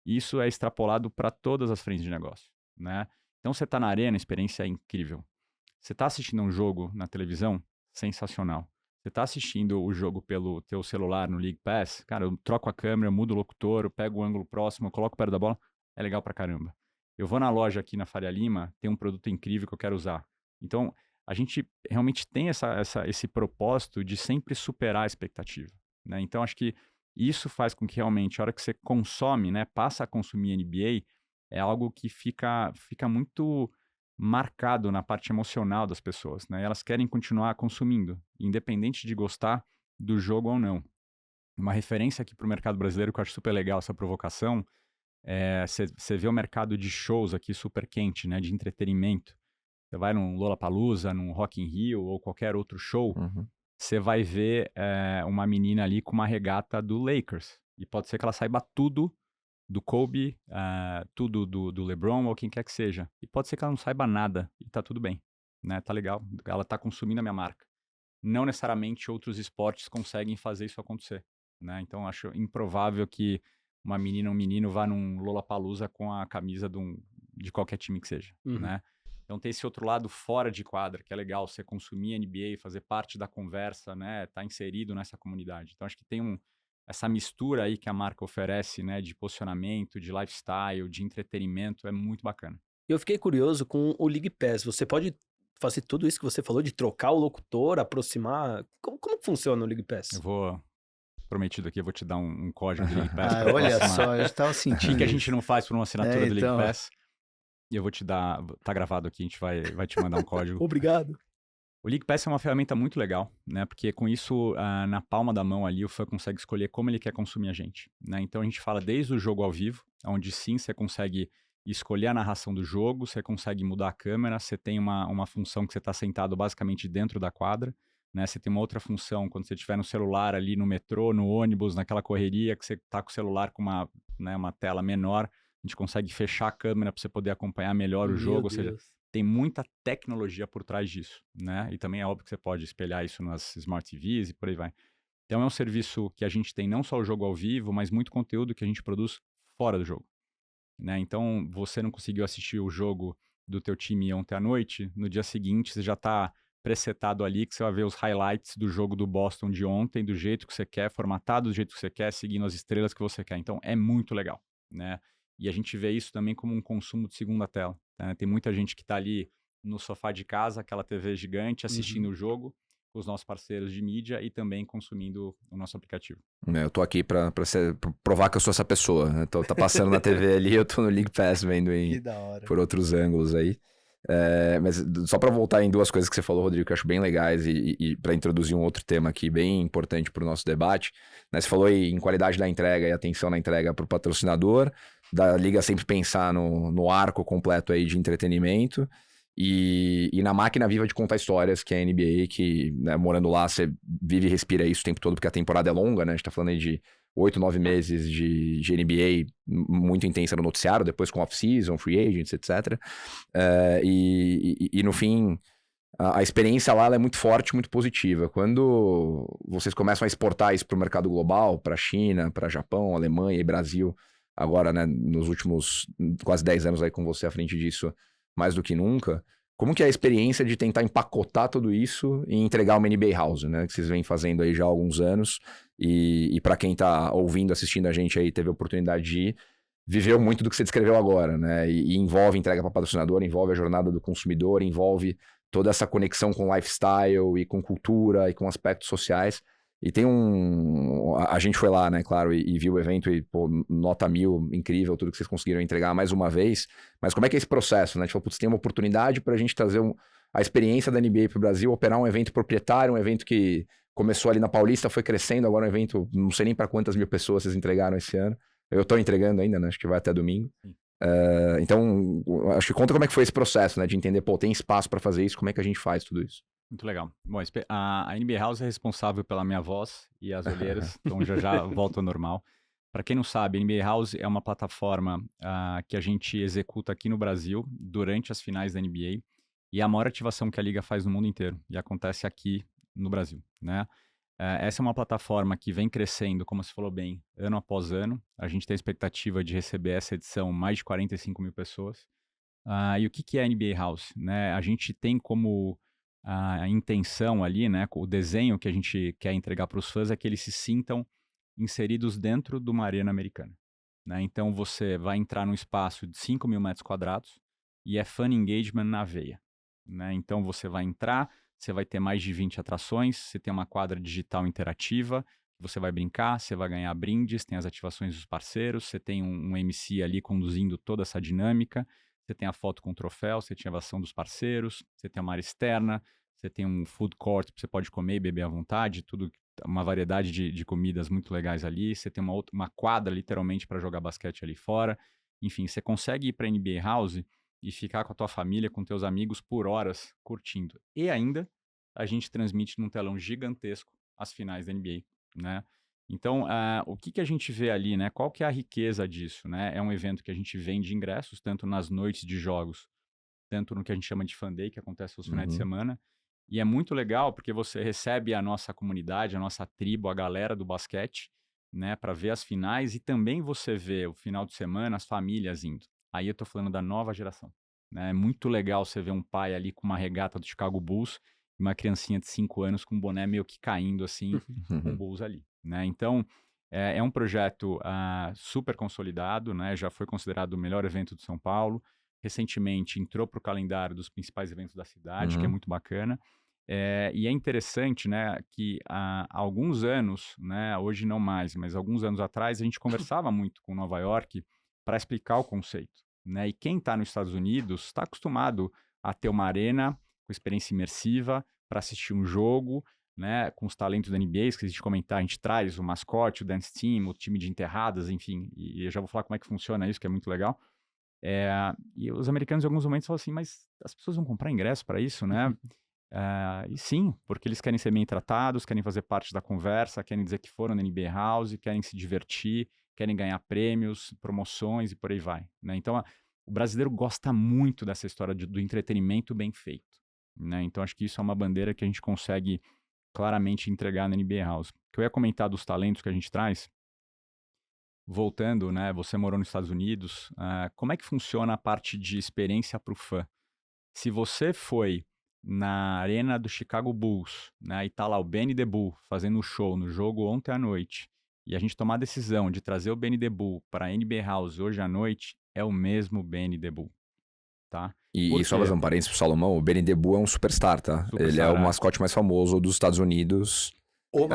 isso é extrapolado para todas as frentes de negócio, né? Então você está na arena, a experiência é incrível. Você está assistindo um jogo na televisão, sensacional. Você está assistindo o jogo pelo teu celular no League Pass, cara, eu troco a câmera, eu mudo o locutor, eu pego o ângulo próximo, eu coloco perto da bola, é legal pra caramba. Eu vou na loja aqui na Faria Lima, tem um produto incrível que eu quero usar. Então, a gente realmente tem esse propósito de sempre superar a expectativa. Né? Então, acho que isso faz com que realmente, a hora que você consome, né, passa a consumir NBA, é algo que fica muito marcado na parte emocional das pessoas. Né? Elas querem continuar consumindo, independente de gostar do jogo ou não. Uma referência aqui para o mercado brasileiro que eu acho super legal essa provocação, você vê o mercado de shows aqui super quente, né, de entretenimento. Você vai num Lollapalooza, num Rock in Rio ou qualquer outro show, você vai ver uma menina ali com uma regata do Lakers. E pode ser que ela saiba tudo do Kobe, tudo do LeBron ou quem quer que seja. E pode ser que ela não saiba nada e tá tudo bem. Né? Tá legal, ela tá consumindo a minha marca. Não necessariamente outros esportes conseguem fazer isso acontecer. Né? Então, acho improvável que uma menina ou um menino vá num Lollapalooza com a camisa de qualquer time que seja. Né? Então tem esse outro lado fora de quadra, que é legal, você consumir NBA, fazer parte da conversa, né, tá inserido nessa comunidade. Então acho que tem essa mistura aí que a marca oferece, né, de posicionamento, de lifestyle, de entretenimento, é muito bacana. Eu fiquei curioso com o League Pass. Você pode fazer tudo isso que você falou, de trocar o locutor, aproximar? Como que funciona o League Pass? Eu vou... Prometido aqui, eu vou te dar um código do League Pass. Olha só, eu estava sentindo. O que a gente não faz por uma assinatura do League Pass? E eu vou te dar, tá gravado aqui, a gente vai te mandar um código. Obrigado. O League Pass é uma ferramenta muito legal, né? Porque com isso, na palma da mão ali, o fã consegue escolher como ele quer consumir a gente, né? Então a gente fala desde o jogo ao vivo, onde sim você consegue escolher a narração do jogo, você consegue mudar a câmera, você tem uma função que você está sentado basicamente dentro da quadra, né? Você tem uma outra função quando você estiver no celular ali no metrô, no ônibus, naquela correria, que você está com o celular com uma tela menor, a gente consegue fechar a câmera para você poder acompanhar melhor o jogo, ou seja, tem muita tecnologia por trás disso, né? E também é óbvio que você pode espelhar isso nas Smart TVs e por aí vai. Então é um serviço que a gente tem não só o jogo ao vivo, mas muito conteúdo que a gente produz fora do jogo, né? Então você não conseguiu assistir o jogo do teu time ontem à noite, no dia seguinte você já está presetado ali que você vai ver os highlights do jogo do Boston de ontem, do jeito que você quer, formatado do jeito que você quer, seguindo as estrelas que você quer. Então é muito legal, né? E a gente vê isso também como um consumo de segunda tela. Né? Tem muita gente que está ali no sofá de casa, aquela TV gigante, assistindo o jogo com os nossos parceiros de mídia e também consumindo o nosso aplicativo. Eu tô aqui pra provar que eu sou essa pessoa. Né? Tá passando na TV ali, eu tô no League Pass vendo por outros ângulos aí. Mas só para voltar em duas coisas que você falou, Rodrigo, que eu acho bem legais e para introduzir um outro tema aqui bem importante para o nosso debate, né? Você falou em qualidade da entrega e atenção na entrega para o patrocinador, da liga sempre pensar no arco completo aí de entretenimento e na máquina viva de contar histórias, que é a NBA, que, né, morando lá, você vive e respira isso o tempo todo, porque a temporada é longa, né? A gente tá falando aí de 8, 9 meses de NBA muito intensa no noticiário, depois com off-season, free agents, etc. E no fim, a experiência lá ela é muito forte, muito positiva. Quando vocês começam a exportar isso para o mercado global, para a China, para Japão, Alemanha e Brasil, agora, né, nos últimos quase 10 anos aí com você à frente disso, mais do que nunca, como que é a experiência de tentar empacotar tudo isso e entregar uma NBA House, né? Que vocês vêm fazendo aí já há alguns anos. E para quem tá ouvindo, assistindo a gente aí, teve a oportunidade de ir, viveu muito do que você descreveu agora, né? E envolve entrega para patrocinador, envolve a jornada do consumidor, envolve toda essa conexão com lifestyle e com cultura e com aspectos sociais. E tem a gente foi lá, né, claro, e viu o evento e, pô, nota 1000, incrível, tudo que vocês conseguiram entregar mais uma vez. Mas como é que é esse processo, né? Tipo, putz, tem uma oportunidade pra gente trazer a experiência da NBA pro Brasil, operar um evento proprietário, um evento que começou ali na Paulista, foi crescendo, agora um evento, não sei nem pra quantas mil pessoas vocês entregaram esse ano. Eu tô entregando ainda, né? Acho que vai até domingo. Então, acho que conta como é que foi esse processo, né? De entender, pô, tem espaço pra fazer isso, como é que a gente faz tudo isso? Muito legal. Bom, a NBA House é responsável pela minha voz e as olheiras, então já volto ao normal. Para quem não sabe, a NBA House é uma plataforma que a gente executa aqui no Brasil durante as finais da NBA e é a maior ativação que a liga faz no mundo inteiro e acontece aqui no Brasil, né? Essa é uma plataforma que vem crescendo, como você falou bem, ano após ano. A gente tem a expectativa de receber essa edição mais de 45 mil pessoas. E o que é a NBA House, né? A gente tem como a intenção ali, né, o desenho que a gente quer entregar para os fãs é que eles se sintam inseridos dentro de uma arena americana, né? Então você vai entrar num espaço de 5 mil metros quadrados e é fan engagement na veia, né? Então você vai entrar, você vai ter mais de 20 atrações, você tem uma quadra digital interativa, você vai brincar, você vai ganhar brindes, tem as ativações dos parceiros, você tem um MC ali conduzindo toda essa dinâmica. Você tem a foto com o troféu, você tem a ativação dos parceiros, você tem uma área externa, você tem um food court que você pode comer e beber à vontade, uma variedade de comidas muito legais ali. Você tem uma quadra, literalmente, para jogar basquete ali fora. Enfim, você consegue ir para a NBA House e ficar com a tua família, com teus amigos por horas curtindo. E ainda, a gente transmite num telão gigantesco as finais da NBA, né? Então, o que a gente vê ali, né? Qual que é a riqueza disso, né? É um evento que a gente vende ingressos, tanto nas noites de jogos, tanto no que a gente chama de Fan Day, que acontece aos finais de semana. E é muito legal porque você recebe a nossa comunidade, a nossa tribo, a galera do basquete, né? Para ver as finais e também você vê o final de semana, as famílias indo. Aí eu tô falando da nova geração, né? É muito legal você ver um pai ali com uma regata do Chicago Bulls e uma criancinha de 5 anos com um boné meio que caindo assim, com o Bulls ali. Né? Então, é um projeto super consolidado, né? Já foi considerado o melhor evento de São Paulo. Recentemente entrou para o calendário dos principais eventos da cidade, que é muito bacana. E é interessante, né, que há alguns anos, né, hoje não mais, mas alguns anos atrás, a gente conversava muito com Nova York para explicar o conceito. Né? E quem está nos Estados Unidos está acostumado a ter uma arena com experiência imersiva para assistir um jogo, né, com os talentos da NBA, que a gente comentar, a gente traz o mascote, o dance team, o time de enterradas, enfim, e eu já vou falar como é que funciona isso, que é muito legal. E os americanos em alguns momentos falam assim, mas as pessoas vão comprar ingresso para isso, né? E sim, porque eles querem ser bem tratados, querem fazer parte da conversa, querem dizer que foram na NBA House, querem se divertir, querem ganhar prêmios, promoções e por aí vai. Né? Então, o brasileiro gosta muito dessa história do entretenimento bem feito. Né? Então, acho que isso é uma bandeira que a gente consegue claramente entregar na NBA House. O que eu ia comentar dos talentos que a gente traz, voltando, né, você morou nos Estados Unidos, como é que funciona a parte de experiência para o fã? Se você foi na arena do Chicago Bulls, né, e tá lá o Benny the Bull fazendo o show no jogo ontem à noite, e a gente tomar a decisão de trazer o Benny the Bull para a NBA House hoje à noite, é o mesmo Benny the Bull. Tá? E só fazer um parênteses pro Salomão, o Benny the Bull é um superstar, tá? Ele é o mascote mais famoso dos Estados Unidos. O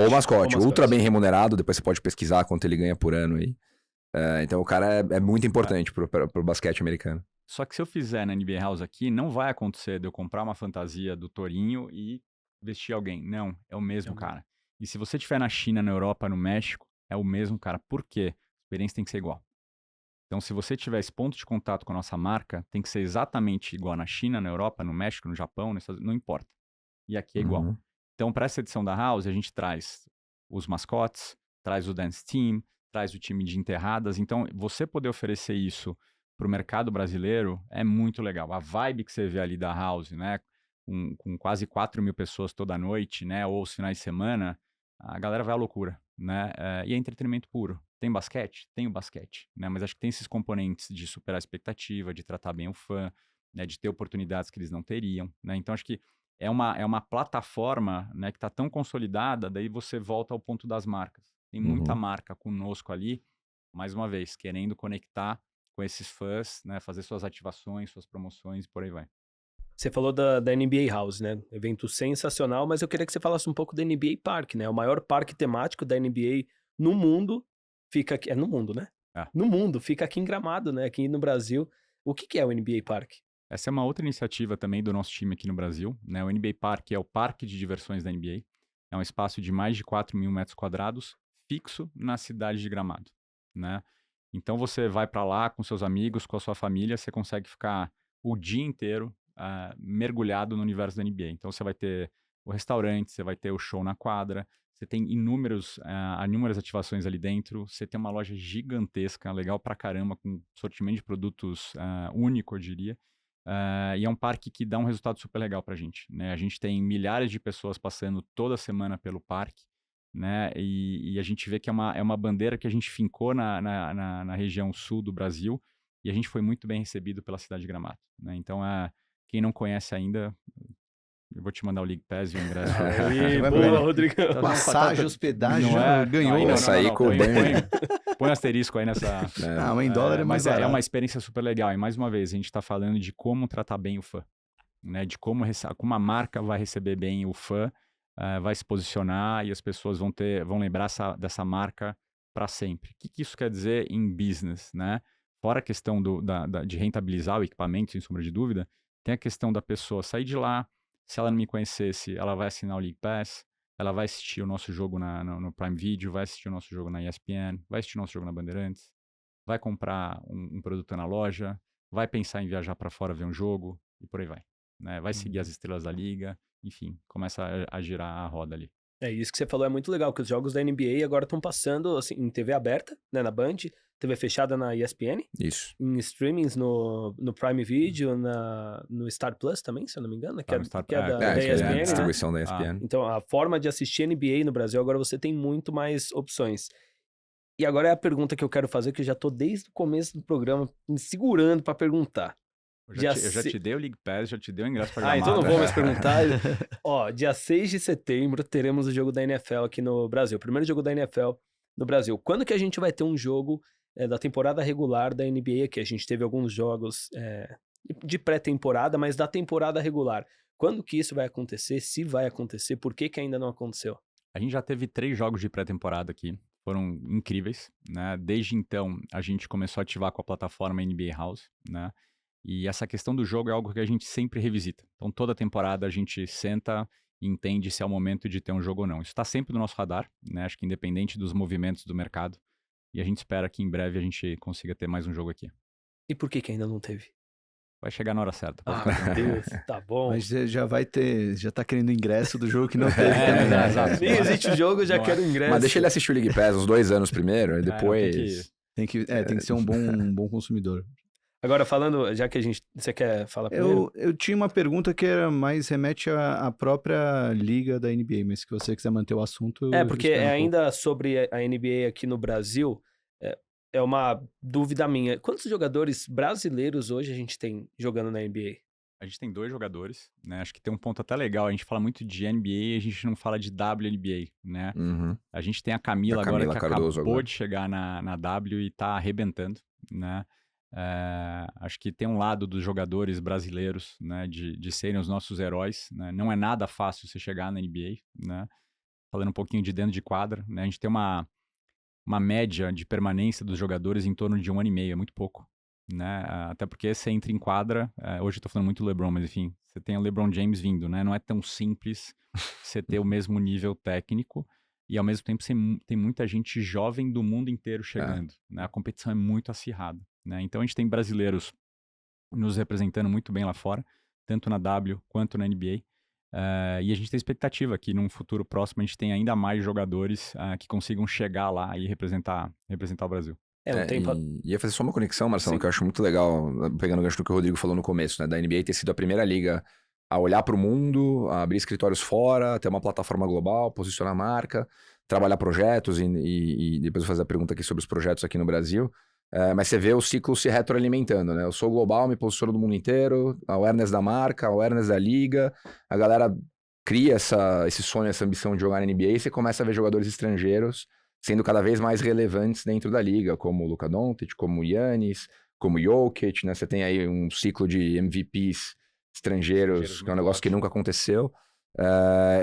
mascote. Ultra bem remunerado, depois você pode pesquisar quanto ele ganha por ano aí. Então o cara é muito importante pro basquete americano. Só que se eu fizer na NBA House aqui, não vai acontecer de eu comprar uma fantasia do Torinho e vestir alguém. Não, é o mesmo cara. E se você estiver na China, na Europa, no México, é o mesmo cara. Por quê? A experiência tem que ser igual. Então, se você tiver esse ponto de contato com a nossa marca, tem que ser exatamente igual na China, na Europa, no México, no Japão, não importa. E aqui é igual. Então, para essa edição da House, a gente traz os mascotes, traz o dance team, traz o time de enterradas. Então, você poder oferecer isso para o mercado brasileiro é muito legal. A vibe que você vê ali da house, né? Com quase 4 mil pessoas toda noite, né? Ou os finais de semana, a galera vai à loucura, né? E é entretenimento puro. Tem basquete? Tem o basquete, né? Mas acho que tem esses componentes de superar a expectativa, de tratar bem o fã, né? De ter oportunidades que eles não teriam, né? Então, acho que é uma plataforma, né, que está tão consolidada, daí você volta ao ponto das marcas. Tem muita marca conosco ali, mais uma vez, querendo conectar com esses fãs, né, fazer suas ativações, suas promoções e por aí vai. Você falou da NBA House, né? Evento sensacional, mas eu queria que você falasse um pouco da NBA Park, né? O maior parque temático da NBA no mundo fica aqui. É no mundo, né? É. No mundo, fica aqui em Gramado, né? Aqui no Brasil. O que é o NBA Park? Essa é uma outra iniciativa também do nosso time aqui no Brasil, né? O NBA Park é o parque de diversões da NBA. É um espaço de mais de 4 mil metros quadrados, fixo na cidade de Gramado, né? Então você vai para lá com seus amigos, com a sua família, você consegue ficar o dia inteiro mergulhado no universo da NBA. Então você vai ter o restaurante, você vai ter o show na quadra, você tem inúmeras ativações ali dentro, você tem uma loja gigantesca, legal pra caramba, com sortimento de produtos único, eu diria. E é um parque que dá um resultado super legal pra gente, né? A gente tem milhares de pessoas passando toda semana pelo parque, né? E a gente vê que é uma bandeira que a gente fincou na região sul do Brasil e a gente foi muito bem recebido pela cidade de Gramado, né? Então, quem não conhece ainda, eu vou te mandar o League Pass e o ingresso. Aí, boa, Rodrigo. Passagem, hospedagem, ganhou. Não, Essa aí com o banho. Põe um asterisco aí nessa... Não, em dólar é mais Mas é barato. uma experiência super legal. E mais uma vez, a gente está falando de como tratar bem o fã, né? De como a marca vai receber bem o fã, vai se posicionar e as pessoas vão lembrar dessa marca para sempre. O que isso quer dizer em business, né? Fora a questão de rentabilizar o equipamento, sem sombra de dúvida, tem a questão da pessoa sair de lá. Se ela não me conhecesse, ela vai assinar o League Pass, ela vai assistir o nosso jogo no Prime Video, vai assistir o nosso jogo na ESPN, vai assistir o nosso jogo na Bandeirantes, vai comprar um produto na loja, vai pensar em viajar para fora ver um jogo e por aí vai, né? Vai seguir as estrelas da liga, enfim, começa a girar a roda ali. É isso que você falou, é muito legal, que os jogos da NBA agora estão passando assim, em TV aberta, né, na Band, TV fechada na ESPN, Isso. em streamings no Prime Video, no Star Plus também, se eu não me engano, que é da ESPN, a né? distribuição da ESPN. Então, a forma de assistir NBA no Brasil, agora você tem muito mais opções. E agora é a pergunta que eu quero fazer, que eu já tô desde o começo do programa me segurando para perguntar. Eu já te dei o League Pass, já te dei o ingresso para Gramado. Então não vou mais perguntar. Ó, dia 6 de setembro teremos o jogo da NFL aqui no Brasil. O primeiro jogo da NFL no Brasil. Quando que a gente vai ter um jogo da temporada regular da NBA aqui? A gente teve alguns jogos de pré-temporada, mas da temporada regular. Quando que isso vai acontecer? Se vai acontecer? Por que ainda não aconteceu? A gente já teve 3 jogos de pré-temporada aqui. Foram incríveis, né? Desde então, a gente começou a ativar com a plataforma NBA House, né? E essa questão do jogo é algo que a gente sempre revisita. Então, toda temporada a gente senta e entende se é o momento de ter um jogo ou não. Isso está sempre no nosso radar, né? Acho que independente dos movimentos do mercado. E a gente espera que em breve a gente consiga ter mais um jogo aqui. E por que ainda não teve? Vai chegar na hora certa. Meu Deus, tá bom. Mas já vai ter, já tá querendo ingresso do jogo que não teve também. né? Exato. Nem existe o jogo, eu já quero ingresso. Mas deixa ele assistir o League Pass uns 2 anos primeiro, e depois... Tem que ser um bom consumidor. Agora, falando, já que você quer falar primeiro? Eu tinha uma pergunta que era mais remete à própria liga da NBA, mas se você quiser manter o assunto... Porque ainda sobre a NBA aqui no Brasil, é uma dúvida minha. Quantos jogadores brasileiros hoje a gente tem jogando na NBA? A gente tem 2 jogadores, né? Acho que tem um ponto até legal. A gente fala muito de NBA e a gente não fala de WNBA, né? Uhum. A gente tem a Camila agora, que Cardoso acabou agora de chegar na W e tá arrebentando, né? Acho que tem um lado dos jogadores brasileiros, né, de serem os nossos heróis, né? Não é nada fácil você chegar na NBA, né? Falando um pouquinho de dentro de quadra, né? A gente tem uma média de permanência dos jogadores em torno de 1 ano e meio, é muito pouco, né? Até porque você entra em quadra, hoje eu tô falando muito do LeBron, mas enfim, você tem o LeBron James vindo, né? Não é tão simples você ter o mesmo nível técnico e ao mesmo tempo tem muita gente jovem do mundo inteiro chegando, né? A competição é muito acirrada, né? Então a gente tem brasileiros nos representando muito bem lá fora, tanto na W quanto na NBA. E a gente tem expectativa que num futuro próximo a gente tenha ainda mais jogadores que consigam chegar lá e representar o Brasil. Um tempo... Ia fazer só uma conexão, Marcelo, Sim. que eu acho muito legal, pegando o gancho do que o Rodrigo falou no começo, né? Da NBA ter sido a primeira liga a olhar para o mundo, a abrir escritórios fora, ter uma plataforma global, posicionar a marca, trabalhar projetos e depois eu vou fazer a pergunta aqui sobre os projetos aqui no Brasil. Mas você vê o ciclo se retroalimentando, né? Eu sou global, me posiciono no mundo inteiro, a awareness da marca, a awareness da liga, a galera cria esse sonho, essa ambição de jogar na NBA e você começa a ver jogadores estrangeiros sendo cada vez mais relevantes dentro da liga, como o Luka Doncic, como o Giannis, como o Jokic, né? Você tem aí um ciclo de MVPs estrangeiros que é um negócio que nunca aconteceu.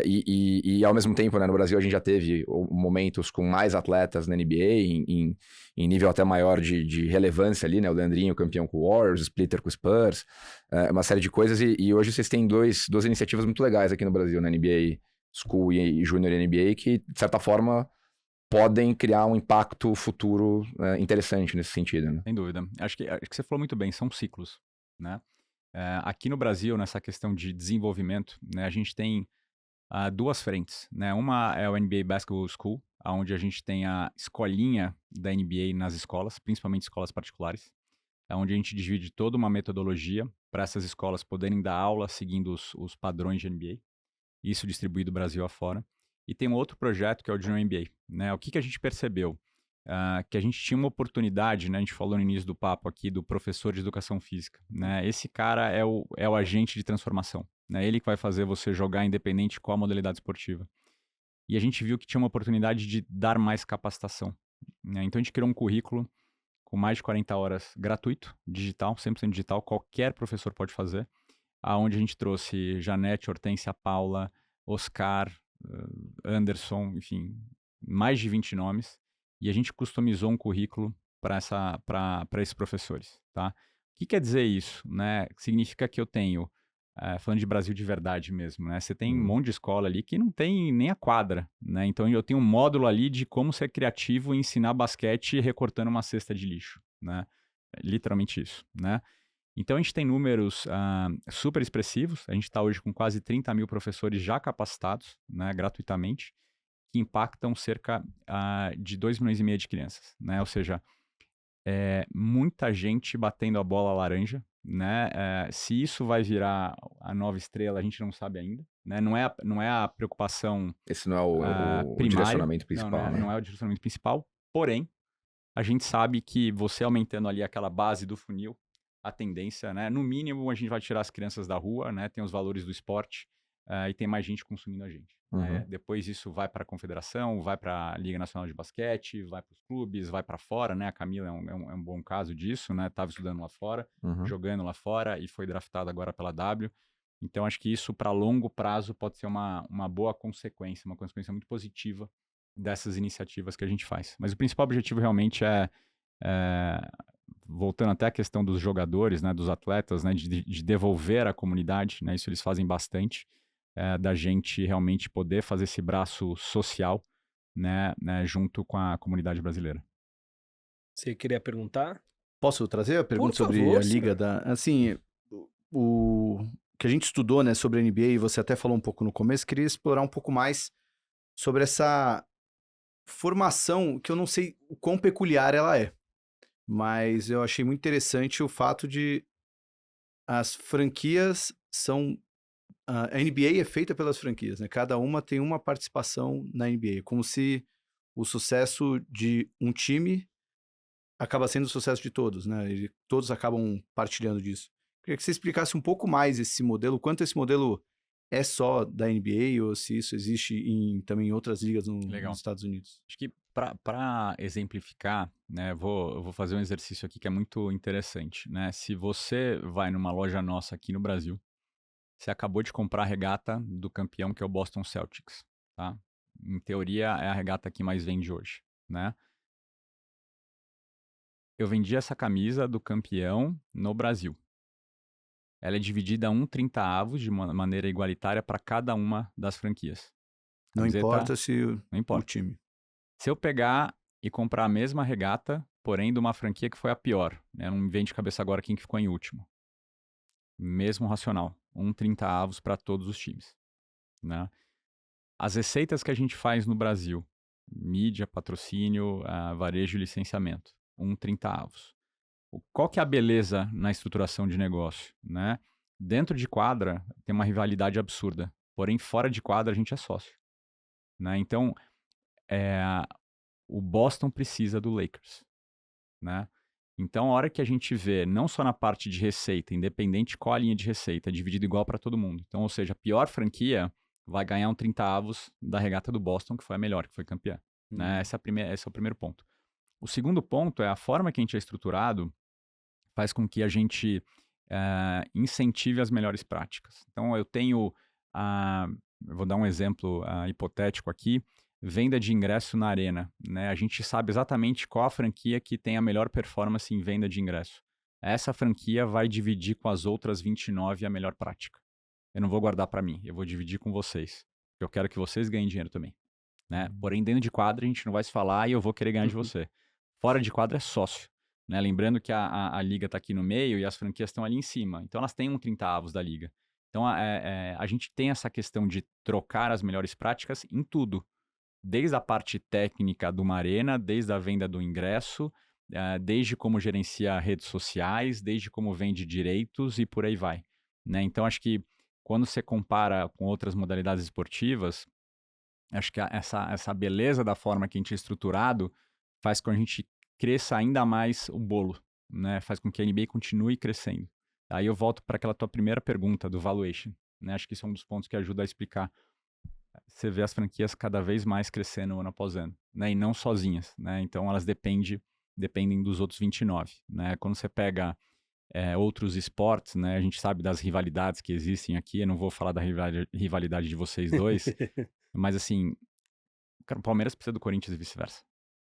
E ao mesmo tempo, né, no Brasil a gente já teve momentos com mais atletas na NBA, em nível até maior de relevância ali, né? O Leandrinho campeão com o Warriors, o Splitter com o Spurs, uma série de coisas. E hoje vocês têm duas iniciativas muito legais aqui no Brasil, na NBA School e Junior NBA, que, de certa forma, podem criar um impacto futuro interessante nesse sentido, né? Sem dúvida. Acho que você falou muito bem, são ciclos, né? Aqui no Brasil, nessa questão de desenvolvimento, né, a gente tem duas frentes, né? Uma é o NBA Basketball School, onde a gente tem a escolinha da NBA nas escolas, principalmente escolas particulares, onde a gente divide toda uma metodologia para essas escolas poderem dar aula seguindo os padrões de NBA, isso distribuído Brasil afora. E tem um outro projeto que é o Junior NBA, né? O que a gente percebeu? Que a gente tinha uma oportunidade, né? A gente falou no início do papo aqui do professor de educação física, né? Esse cara é o agente de transformação, né? Ele que vai fazer você jogar independente qual a modalidade esportiva. E a gente viu que tinha uma oportunidade de dar mais capacitação, né? Então a gente criou um currículo com mais de 40 horas gratuito, digital, 100% digital, qualquer professor pode fazer, aonde a gente trouxe Janete, Hortência, Paula, Oscar, Anderson, enfim, mais de 20 nomes, e a gente customizou um currículo para esses professores, tá? O que quer dizer isso, né? Significa que eu tenho, falando de Brasil de verdade mesmo, né? Você tem um monte de escola ali que não tem nem a quadra, né? Então eu tenho um módulo ali de como ser criativo e ensinar basquete recortando uma cesta de lixo, né? Literalmente isso, né? Então, a gente tem números super expressivos. A gente está hoje com quase 30 mil professores já capacitados, né, gratuitamente, que impactam cerca de 2,5 milhões de crianças, né? Ou seja, muita gente batendo a bola laranja, né? Se isso vai virar a nova estrela, a gente não sabe ainda, né? Não é a preocupação Esse não é o primária. direcionamento principal, né? Não é o direcionamento principal. Porém, a gente sabe que você aumentando ali aquela base do funil, a tendência, né? No mínimo, a gente vai tirar as crianças da rua, né? Tem os valores do esporte e tem mais gente consumindo a gente. Né? Depois isso vai para a confederação, vai para a Liga Nacional de Basquete, vai para os clubes, vai para fora, né? A Camila é um bom caso disso, né? Estava estudando lá fora, jogando lá fora e foi draftada agora pela W. Então, acho que isso, para longo prazo, pode ser uma boa consequência, uma consequência muito positiva dessas iniciativas que a gente faz. Mas o principal objetivo realmente voltando até a questão dos jogadores, né, dos atletas, né, de devolver à comunidade, né, isso eles fazem bastante, da gente realmente poder fazer esse braço social, né, junto com a comunidade brasileira. Você queria perguntar? Posso trazer a pergunta Por favor, sobre a senhor. liga da... Assim, o que a gente estudou, né, sobre a NBA, e você até falou um pouco no começo, queria explorar um pouco mais sobre essa formação, que eu não sei o quão peculiar ela é, mas eu achei muito interessante o fato de as franquias são... A NBA é feita pelas franquias, né? Cada uma tem uma participação na NBA, como se o sucesso de um time acaba sendo o sucesso de todos, né? E todos acabam partilhando disso. Queria que você explicasse um pouco mais esse modelo, quanto esse modelo é só da NBA ou se isso existe também em outras ligas nos Estados Unidos. Acho que para exemplificar, né, eu vou fazer um exercício aqui que é muito interessante, né? Se você vai numa loja nossa aqui no Brasil, você acabou de comprar a regata do campeão, que é o Boston Celtics, tá? Em teoria, é a regata que mais vende hoje, né? Eu vendi essa camisa do campeão no Brasil. Ela é dividida a 1/30 de maneira igualitária para cada uma das franquias. Não importa se o time. Se eu pegar e comprar a mesma regata, porém de uma franquia que foi a pior, né? Não me vem de cabeça agora quem que ficou em último. Mesmo racional. 1/30 para todos os times. né? As receitas que a gente faz no Brasil, mídia, patrocínio, varejo e licenciamento, 1/30. Qual que é a beleza na estruturação de negócio, né? Dentro de quadra tem uma rivalidade absurda, porém fora de quadra a gente é sócio, né? Então, o Boston precisa do Lakers, né? Então, a hora que a gente vê, não só na parte de receita, independente qual a linha de receita, é dividido igual para todo mundo. Então, ou seja, a pior franquia vai ganhar 1/30 da regata do Boston, que foi a melhor, que foi campeã, né? Esse é o primeiro ponto. O segundo ponto é a forma que a gente é estruturado faz com que a gente incentive as melhores práticas. Então, eu tenho, eu vou dar um exemplo hipotético aqui, venda de ingresso na arena, né? A gente sabe exatamente qual a franquia que tem a melhor performance em venda de ingresso. Essa franquia vai dividir com as outras 29 a melhor prática. Eu não vou guardar para mim, eu vou dividir com vocês. Eu quero que vocês ganhem dinheiro também, né? Porém, dentro de quadra, a gente não vai se falar e eu vou querer ganhar de você. Fora de quadra é sócio. Né? Lembrando que a liga está aqui no meio e as franquias estão ali em cima. Então, elas têm 1/30 da liga. Então, a gente tem essa questão de trocar as melhores práticas em tudo. Desde a parte técnica de uma arena, desde a venda do ingresso, desde como gerencia redes sociais, desde como vende direitos e por aí vai. Né? Então, acho que quando você compara com outras modalidades esportivas, acho que essa beleza da forma que a gente é estruturado faz com que a gente cresça ainda mais o bolo, né? Faz com que a NBA continue crescendo. Aí eu volto para aquela tua primeira pergunta do valuation, né? Acho que isso é um dos pontos que ajuda a explicar. Você vê as franquias cada vez mais crescendo ano após ano, né? E não sozinhas, né? Então elas dependem dos outros 29, né? Quando você pega outros esportes, né? A gente sabe das rivalidades que existem aqui. Eu não vou falar da rivalidade de vocês dois, mas assim, o Palmeiras precisa do Corinthians e vice-versa,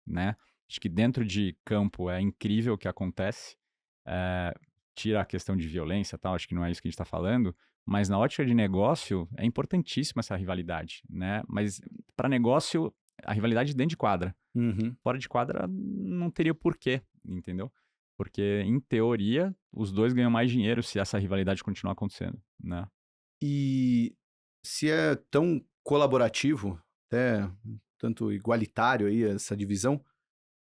né? Acho que dentro de campo é incrível o que acontece, tira a questão de violência e tal, acho que não é isso que a gente está falando, mas na ótica de negócio é importantíssima essa rivalidade, né? Mas para negócio, a rivalidade dentro de quadra. Fora de quadra não teria porquê, entendeu? Porque, em teoria, os dois ganham mais dinheiro se essa rivalidade continuar acontecendo, né? E se é tão colaborativo, até tanto igualitário aí essa divisão,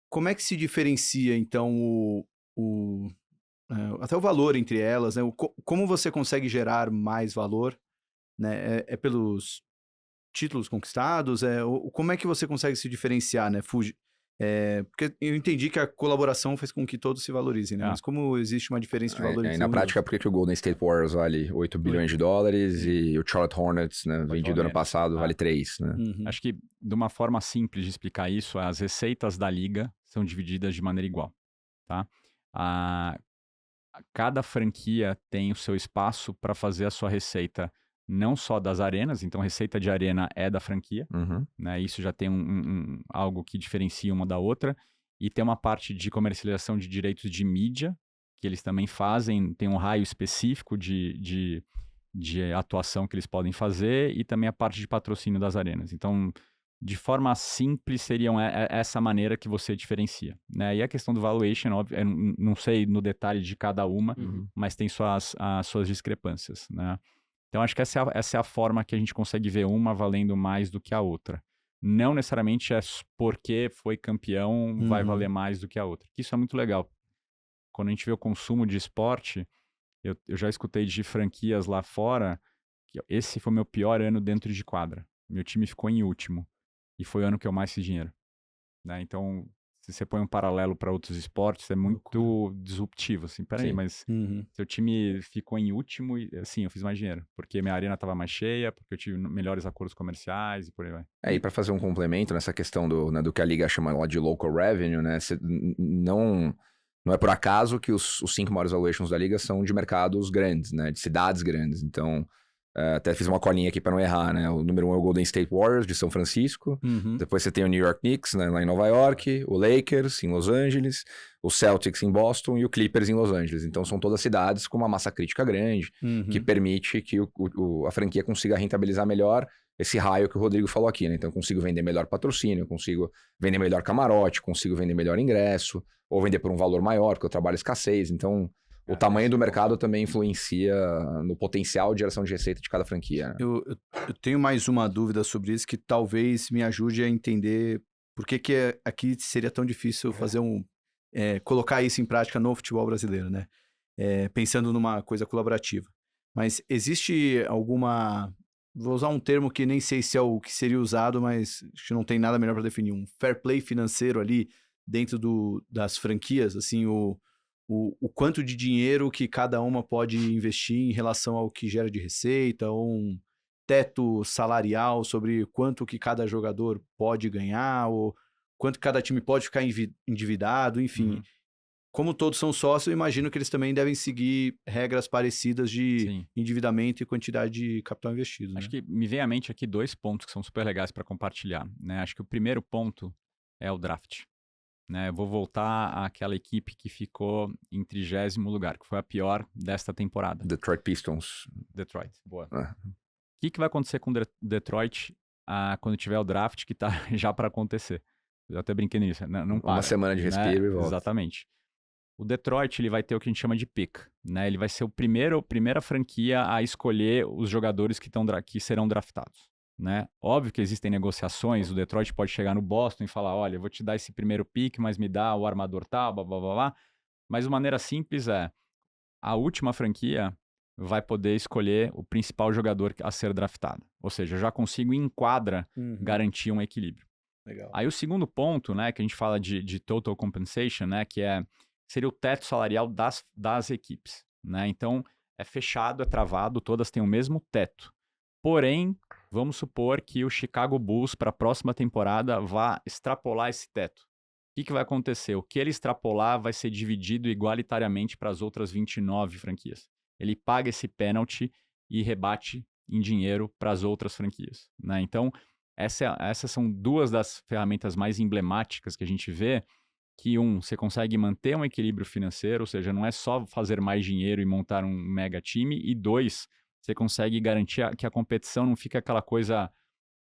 como é que se diferencia, então, até o valor entre elas, né? Como você consegue gerar mais valor, né? É pelos títulos conquistados? Como é que você consegue se diferenciar, né? Porque eu entendi que a colaboração faz com que todos se valorizem, né? Mas como existe uma diferença de valor entre na prática, por que o Golden State Warriors vale 8 bilhões de dólares e o Charlotte Hornets, né, vendido ano passado, vale 3, né? Acho que, de uma forma simples de explicar isso, as receitas da liga são divididas de maneira igual, tá? Cada franquia tem o seu espaço para fazer a sua receita, não só das arenas, então receita de arena é da franquia, né? Isso já tem algo que diferencia uma da outra, e tem uma parte de comercialização de direitos de mídia, que eles também fazem, tem um raio específico de atuação que eles podem fazer, e também a parte de patrocínio das arenas. Então, de forma simples, seriam essa maneira que você diferencia, né? E a questão do valuation, óbvio, eu não sei no detalhe de cada uma, mas tem as suas discrepâncias, né? Então, acho que essa é a forma que a gente consegue ver uma valendo mais do que a outra. Não necessariamente é porque foi campeão, vai valer mais do que a outra. Isso é muito legal. Quando a gente vê o consumo de esporte, eu já escutei de franquias lá fora que esse foi meu pior ano dentro de quadra. Meu time ficou em último. E foi o ano que eu mais fiz dinheiro, né? Então, se você põe um paralelo para outros esportes, é muito disruptivo, assim. Peraí, mas seu time ficou em último e, assim, eu fiz mais dinheiro. Porque minha arena estava mais cheia, porque eu tive melhores acordos comerciais e por aí vai. E para fazer um complemento nessa questão do que a liga chama lá de local revenue, né? Não é por acaso que os 5 maiores valuations da liga são de mercados grandes, né? De cidades grandes. Então, até fiz uma colinha aqui para não errar, né? O número 1 é o Golden State Warriors, de São Francisco. Depois você tem o New York Knicks, né, lá em Nova York. O Lakers, em Los Angeles. O Celtics, em Boston. E o Clippers, em Los Angeles. Então, são todas cidades com uma massa crítica grande, que permite que a franquia consiga rentabilizar melhor esse raio que o Rodrigo falou aqui, né? Então, eu consigo vender melhor patrocínio, eu consigo vender melhor camarote, consigo vender melhor ingresso, ou vender por um valor maior, porque eu trabalho escassez. Então, o tamanho do mercado também influencia no potencial de geração de receita de cada franquia. Né? Eu tenho mais uma dúvida sobre isso que talvez me ajude a entender por que aqui seria tão difícil fazer colocar isso em prática no futebol brasileiro, né? Pensando numa coisa colaborativa. Mas existe alguma... Vou usar um termo que nem sei se é o que seria usado, mas acho que não tem nada melhor para definir. Um fair play financeiro ali dentro das franquias, assim, o quanto de dinheiro que cada uma pode investir em relação ao que gera de receita, ou um teto salarial sobre quanto que cada jogador pode ganhar, ou quanto cada time pode ficar endividado, enfim. Como todos são sócios, eu imagino que eles também devem seguir regras parecidas de endividamento e quantidade de capital investido. Acho que me vem à mente aqui 2 pontos que são super legais para compartilhar. Né? Acho que o primeiro ponto é o draft. Né? Eu vou voltar àquela equipe que ficou em 30º lugar, que foi a pior desta temporada. Detroit Pistons. Detroit, boa. O que vai acontecer com Detroit quando tiver o draft que está já para acontecer? Eu até brinquei nisso. Não para, uma semana de respiro, né? E volta. Exatamente. O Detroit ele vai ter o que a gente chama de pick, né? Ele vai ser a primeira franquia a escolher os jogadores que serão draftados, né? Óbvio que existem negociações, o Detroit pode chegar no Boston e falar, olha, eu vou te dar esse primeiro pick, mas me dá o armador tal, blá, blá, blá, blá. Mas de maneira simples a última franquia vai poder escolher o principal jogador a ser draftado. Ou seja, eu já consigo em quadra garantir um equilíbrio. Legal. Aí o segundo ponto, né, que a gente fala de total compensation, né, que seria o teto salarial das equipes, né? Então, é fechado, é travado, todas têm o mesmo teto. Porém, vamos supor que o Chicago Bulls, para a próxima temporada, vá extrapolar esse teto. O que vai acontecer? O que ele extrapolar vai ser dividido igualitariamente para as outras 29 franquias. Ele paga esse pênalti e rebate em dinheiro para as outras franquias, né? Então, essas são 2 das ferramentas mais emblemáticas que a gente vê que, você consegue manter um equilíbrio financeiro, ou seja, não é só fazer mais dinheiro e montar um mega time, e 2, você consegue garantir que a competição não fica aquela coisa,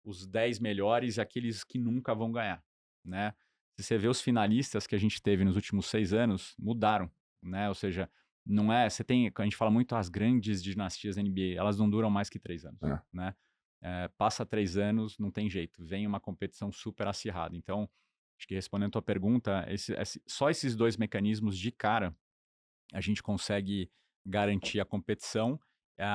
os 10 melhores e aqueles que nunca vão ganhar, né? Se você vê os finalistas que a gente teve nos últimos 6 anos, mudaram, né? Ou seja, não é, a gente fala muito as grandes dinastias da NBA, elas não duram mais que 3 anos, né? Passa 3 anos, não tem jeito, vem uma competição super acirrada. Então, acho que respondendo a tua pergunta, só esses 2 mecanismos de cara, a gente consegue garantir a competição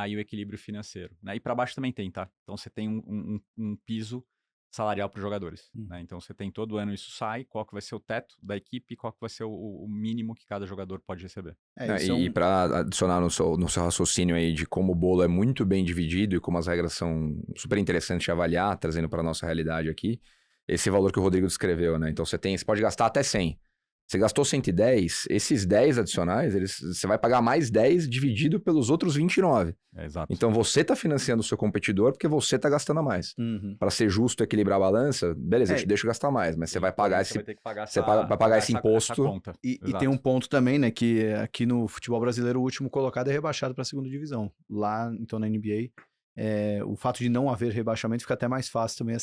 e o equilíbrio financeiro. Né? E para baixo também tem, tá? Então você tem um piso salarial para os jogadores. Né? Então você tem todo ano isso sai, qual que vai ser o teto da equipe, qual que vai ser o mínimo que cada jogador pode receber. E para adicionar no seu raciocínio aí de como o bolo é muito bem dividido e como as regras são super interessantes de avaliar, trazendo para a nossa realidade aqui, esse valor que o Rodrigo descreveu, né? Então você pode gastar até 100. Você gastou 110, esses 10 adicionais, você vai pagar mais 10 dividido pelos outros 29. Exato. Então você está financiando o seu competidor porque você está gastando a mais. Para ser justo, equilibrar a balança, beleza, eu te deixo gastar mais, mas você vai pagar Você vai ter que pagar vai pagar esse imposto. Essa conta. E tem um ponto também, né, que aqui no futebol brasileiro o último colocado é rebaixado para a segunda divisão. Lá, então, na NBA, o fato de não haver rebaixamento fica até mais fácil também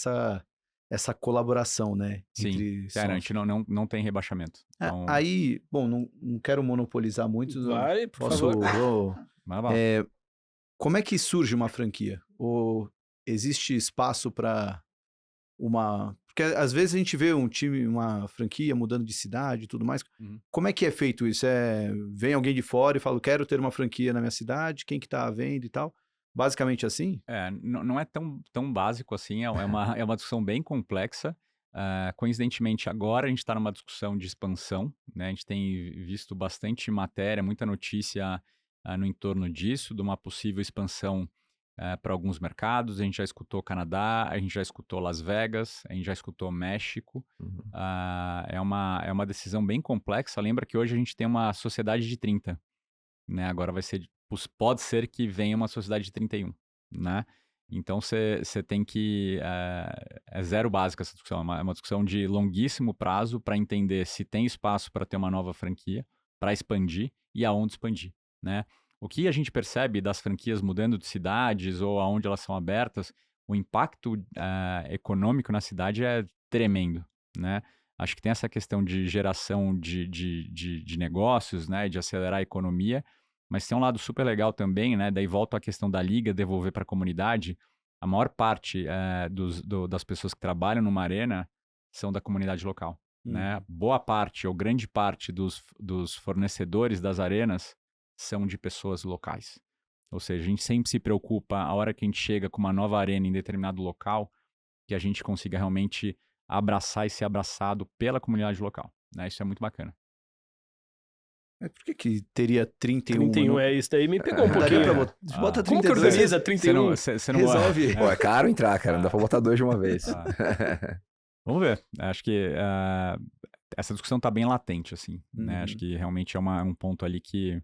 essa colaboração, né? Sim, a gente não tem rebaixamento. Então... Aí, bom, não quero monopolizar muito. Vai, por favor. Como é que surge uma franquia? Ou existe espaço para uma... Porque às vezes a gente vê um time, uma franquia mudando de cidade e tudo mais. Como é que é feito isso? Vem alguém de fora e fala, quero ter uma franquia na minha cidade, quem que tá à venda e tal? Basicamente assim? Não é tão básico assim, é uma discussão bem complexa. Coincidentemente, agora a gente está numa discussão de expansão, né? A gente tem visto bastante matéria, muita notícia no entorno disso, de uma possível expansão para alguns mercados. A gente já escutou Canadá, a gente já escutou Las Vegas, a gente já escutou México. É uma decisão bem complexa. Lembra que hoje a gente tem uma sociedade de 30, né? Agora pode ser que venha uma sociedade de 31, né? Então, você tem que... É zero básica essa discussão. É uma discussão de longuíssimo prazo para entender se tem espaço para ter uma nova franquia, para expandir e aonde expandir, né? O que a gente percebe das franquias mudando de cidades ou aonde elas são abertas, o impacto econômico na cidade é tremendo, né? Acho que tem essa questão de geração de negócios, né, de acelerar a economia, mas tem um lado super legal também, né, daí volta a questão da liga, devolver para a comunidade. A maior parte das pessoas que trabalham numa arena são da comunidade local, né? Boa parte ou grande parte dos fornecedores das arenas são de pessoas locais. Ou seja, a gente sempre se preocupa, a hora que a gente chega com uma nova arena em determinado local, que a gente consiga realmente abraçar e ser abraçado pela comunidade local, né? Isso é muito bacana. Mas por que teria 31? 31 é isso daí, me pegou um Daria pouquinho. pra bota Como que 32. organiza 31? Você não Resolve. Pô, é caro entrar, cara. Não dá pra botar 2 de uma vez. Vamos ver. Acho que essa discussão tá bem latente, assim, né? Acho que realmente é um ponto ali que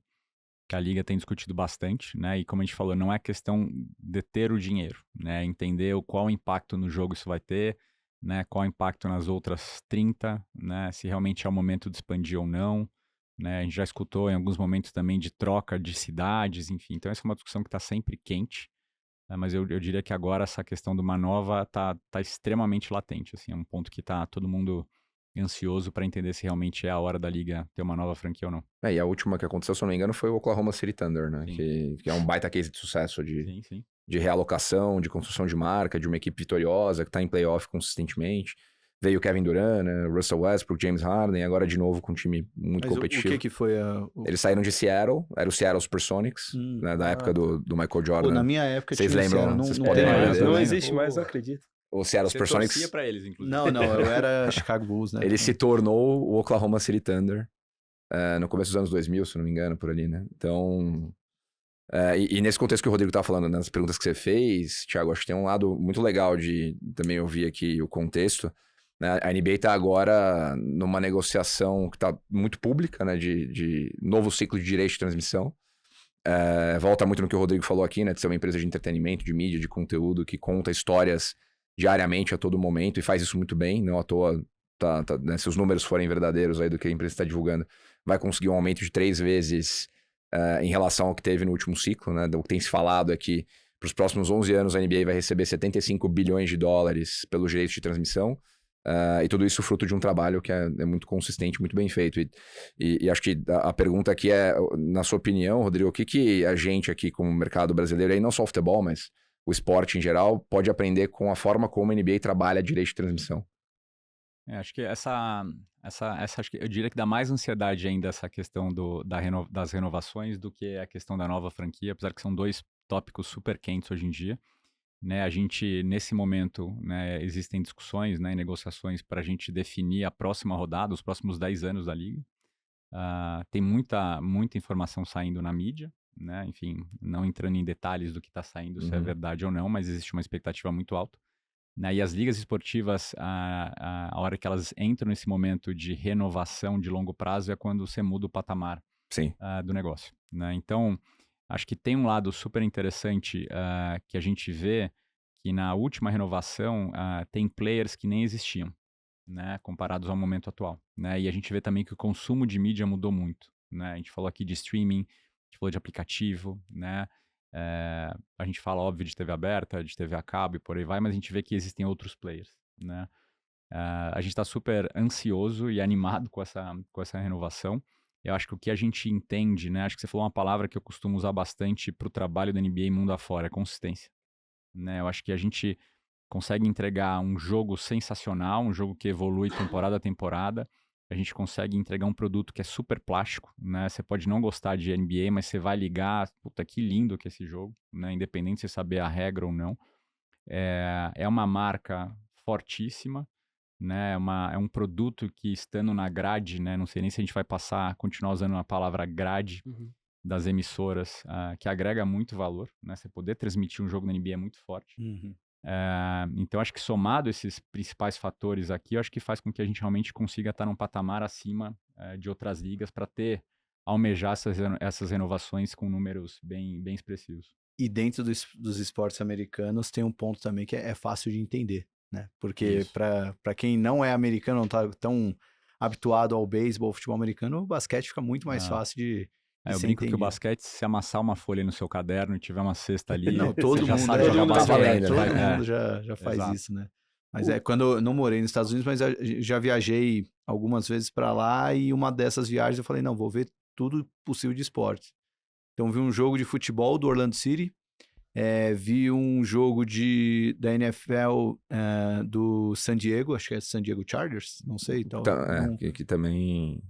a Liga tem discutido bastante, né? E como a gente falou, não é questão de ter o dinheiro, né? Entender qual impacto no jogo isso vai ter, né? Qual impacto nas outras 30, né? Se realmente é o momento de expandir ou não, né? A gente já escutou em alguns momentos também de troca de cidades, enfim. Então essa é uma discussão que está sempre quente, né? Mas eu diria que agora essa questão de uma nova tá extremamente latente, assim. É um ponto que tá todo mundo ansioso para entender se realmente é a hora da Liga ter uma nova franquia ou não. E a última que aconteceu, se eu não me engano, foi o Oklahoma City Thunder, né? Que é um baita case de sucesso Sim. de realocação, de construção de marca, de uma equipe vitoriosa que tá em playoff consistentemente. Veio o Kevin Durant, né? Russell Westbrook, James Harden, agora de novo com um time muito Mas competitivo. o que foi Eles saíram de Seattle, era o Seattle Supersonics, né? Da época do Michael Jordan. Pô, na minha época Vocês tinha lembram, Seattle, né? Vocês não podem tem lembrar mais, dele. Não né? existe mais, não acredito. O Seattle Você Supersonics, torcia pra eles, inclusive. Não, eu era Chicago Bulls, né? ele se tornou o Oklahoma City Thunder no começo dos anos 2000, se não me engano, por ali, né? Então, e nesse contexto que o Rodrigo tá falando, nas perguntas que você fez, Thiago, acho que tem um lado muito legal de também ouvir aqui o contexto, né? A NBA tá agora numa negociação que tá muito pública, né? De novo ciclo de direito de transmissão. Volta muito no que o Rodrigo falou aqui, né? De ser uma empresa de entretenimento, de mídia, de conteúdo, que conta histórias diariamente, a todo momento, e faz isso muito bem, não à toa, né? Se os números forem verdadeiros aí do que a empresa está divulgando, vai conseguir um aumento de 3 vezes em relação ao que teve no último ciclo, né? O que tem se falado é que para os próximos 11 anos a NBA vai receber 75 bilhões de dólares pelos direitos de transmissão, e tudo isso fruto de um trabalho que é muito consistente, muito bem feito. E acho que a pergunta aqui é, na sua opinião, Rodrigo, o que a gente aqui como mercado brasileiro, aí não só o futebol, mas o esporte em geral, pode aprender com a forma como a NBA trabalha direito de transmissão? Acho que acho que eu diria que dá mais ansiedade ainda essa questão das renovações do que a questão da nova franquia, apesar que são 2 tópicos super quentes hoje em dia, né? A gente, nesse momento, né, existem discussões, né, e negociações para a gente definir a próxima rodada, os próximos 10 anos da Liga. Tem muita informação saindo na mídia, né? Enfim, não entrando em detalhes do que está saindo, se é verdade ou não, mas existe uma expectativa muito alta, né? E as ligas esportivas, a hora que elas entram nesse momento de renovação de longo prazo é quando você muda o patamar do negócio, né? Então, acho que tem um lado super interessante que a gente vê que na última renovação tem players que nem existiam, né, comparados ao momento atual, né? E a gente vê também que o consumo de mídia mudou muito, né? A gente falou aqui de streaming, a gente falou de aplicativo, né? A gente fala, óbvio, de TV aberta, de TV a cabo e por aí vai, mas a gente vê que existem outros players, né? A gente está super ansioso e animado com essa renovação. Eu acho que o que a gente entende, né? Acho que você falou uma palavra que eu costumo usar bastante para o trabalho da NBA mundo afora, é consistência, né? Eu acho que a gente consegue entregar um jogo sensacional, um jogo que evolui temporada a temporada. A gente consegue entregar um produto que é super plástico, né? Você pode não gostar de NBA, mas você vai ligar, puta, que lindo que é esse jogo, né? Independente de você saber a regra ou não. É uma marca fortíssima, né? É um produto que, estando na grade, né? Não sei nem se a gente vai continuar usando a palavra grade das emissoras, que agrega muito valor, né? Você poder transmitir um jogo na NBA é muito forte. Então, acho que somado esses principais fatores aqui, eu acho que faz com que a gente realmente consiga estar num patamar acima de outras ligas para almejar essas renovações com números bem expressivos. E dentro dos esportes americanos tem um ponto também que é fácil de entender, né? Porque para quem não é americano, não está tão habituado ao beisebol, ao futebol americano, o basquete fica muito mais fácil de eu brinco que o basquete, se amassar uma folha no seu caderno e tiver uma cesta ali, não, todo você já mundo sabe jogar basquete. Todo mundo já faz Exato. isso, né? Mas quando eu não morei nos Estados Unidos, mas eu já viajei algumas vezes para lá e uma dessas viagens eu falei, não, vou ver tudo possível de esporte. Então vi um jogo de futebol do Orlando City, vi um jogo da NFL do San Diego, acho que é San Diego Chargers, não sei. Então, que também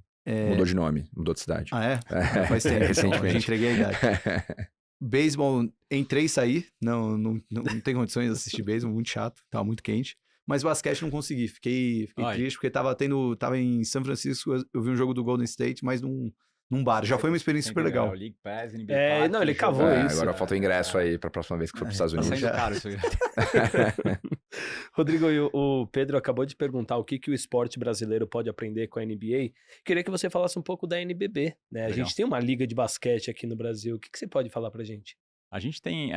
mudou de nome, mudou de cidade. Ah, é? Faz tempo, recentemente. Já entreguei a idade. Beisebol, entrei e saí, não tem condições de assistir beisebol, muito chato, tava muito quente. Mas basquete não consegui, fiquei triste, porque tava em São Francisco, eu vi um jogo do Golden State, mas num bar. Já foi uma experiência super legal. League Pass, NBA Park, não, ele cavou isso. Agora falta o ingresso aí pra próxima vez que for pros Estados Unidos. Tá saindo caro isso aí. Rodrigo, o Pedro acabou de perguntar o que o esporte brasileiro pode aprender com a NBA. Queria que você falasse um pouco da NBB, né? A gente tem uma liga de basquete aqui no Brasil. O que você pode falar pra gente? A gente tem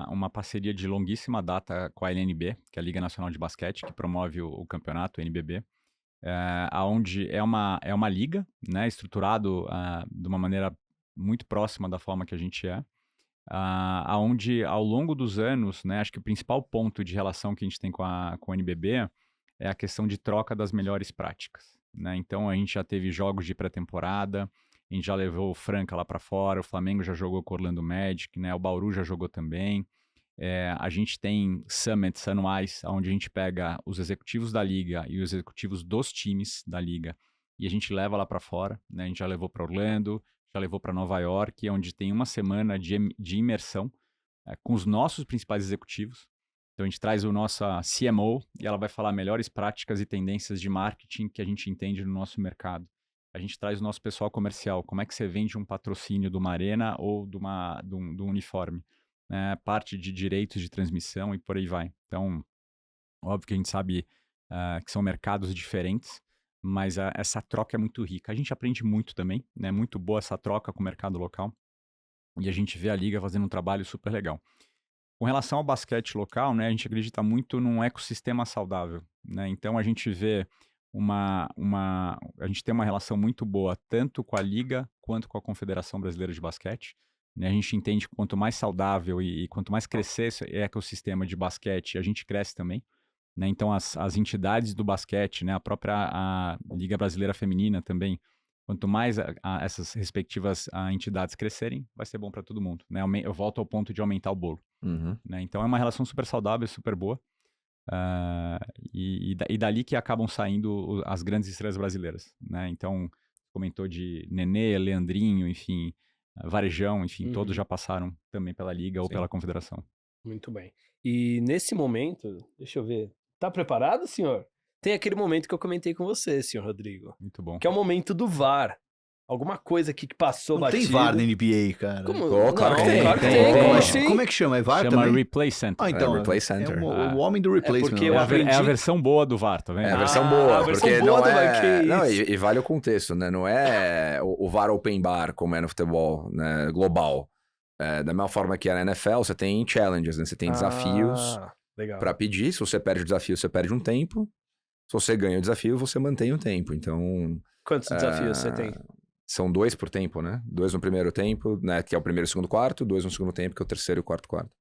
uma parceria de longuíssima data com a LNB, que é a Liga Nacional de Basquete, que promove o campeonato, o NBB. Onde é uma liga, né, estruturado de uma maneira muito próxima da forma que a gente onde ao longo dos anos, né, acho que o principal ponto de relação que a gente tem com o NBB é a questão de troca das melhores práticas, né? Então a gente já teve jogos de pré-temporada, a gente já levou o Franca lá para fora, o Flamengo já jogou com o Orlando Magic, né, o Bauru já jogou também. A gente tem summits anuais, onde a gente pega os executivos da liga e os executivos dos times da liga e a gente leva lá para fora, né? A gente já levou para Orlando, já levou para Nova York, onde tem uma semana de imersão com os nossos principais executivos. Então a gente traz o nosso CMO e ela vai falar melhores práticas e tendências de marketing que a gente entende no nosso mercado. A gente traz o nosso pessoal comercial, como é que você vende um patrocínio de uma arena ou de um uniforme. Parte de direitos de transmissão e por aí vai. Então, óbvio que a gente sabe que são mercados diferentes, mas essa troca é muito rica. A gente aprende muito também, né? Muito boa essa troca com o mercado local e a gente vê a liga fazendo um trabalho super legal. Com relação ao basquete local, né, a gente acredita muito num ecossistema saudável, né? Então, a gente vê a gente tem uma relação muito boa tanto com a liga quanto com a Confederação Brasileira de Basquete. A gente entende que quanto mais saudável e quanto mais crescer esse ecossistema de basquete, a gente cresce também, né? Então, as entidades do basquete, né? A própria Liga Brasileira Feminina também, quanto mais essas respectivas entidades crescerem, vai ser bom para todo mundo, né? Eu volto ao ponto de aumentar o bolo. Né? Então, é uma relação super saudável, super boa. E dali que acabam saindo as grandes estrelas brasileiras, né? Então, comentou de Nenê, Leandrinho, enfim... Varejão, enfim, todos já passaram também pela Liga ou pela Confederação. Muito bem. E nesse momento, deixa eu ver, tá preparado, senhor? Tem aquele momento que eu comentei com você, senhor Rodrigo. Muito bom. Que é o momento do VAR. Alguma coisa aqui que passou não batido. Tem VAR na NBA, cara. Como? Claro que tem. Claro que tem. Como é que chama? É VAR chama também? Replay Center. Então, Replay Center. O homem do replacement. Porque é a versão boa do VAR, tá vendo? É a versão boa, a versão porque boa não do VAR, é... que Não, isso? e vale o contexto, né? Não é o VAR open bar, como é no futebol, né? Global. Da mesma forma que é na NFL, você tem challenges, né? Você tem desafios para pedir. Se você perde o desafio, você perde um tempo. Se você ganha o desafio, você mantém o tempo. Então... Quantos desafios você tem? São 2 por tempo, né? 2 no primeiro tempo, né? Que é o primeiro e o segundo quarto. 2 no segundo tempo, que é o terceiro e o quarto quarto.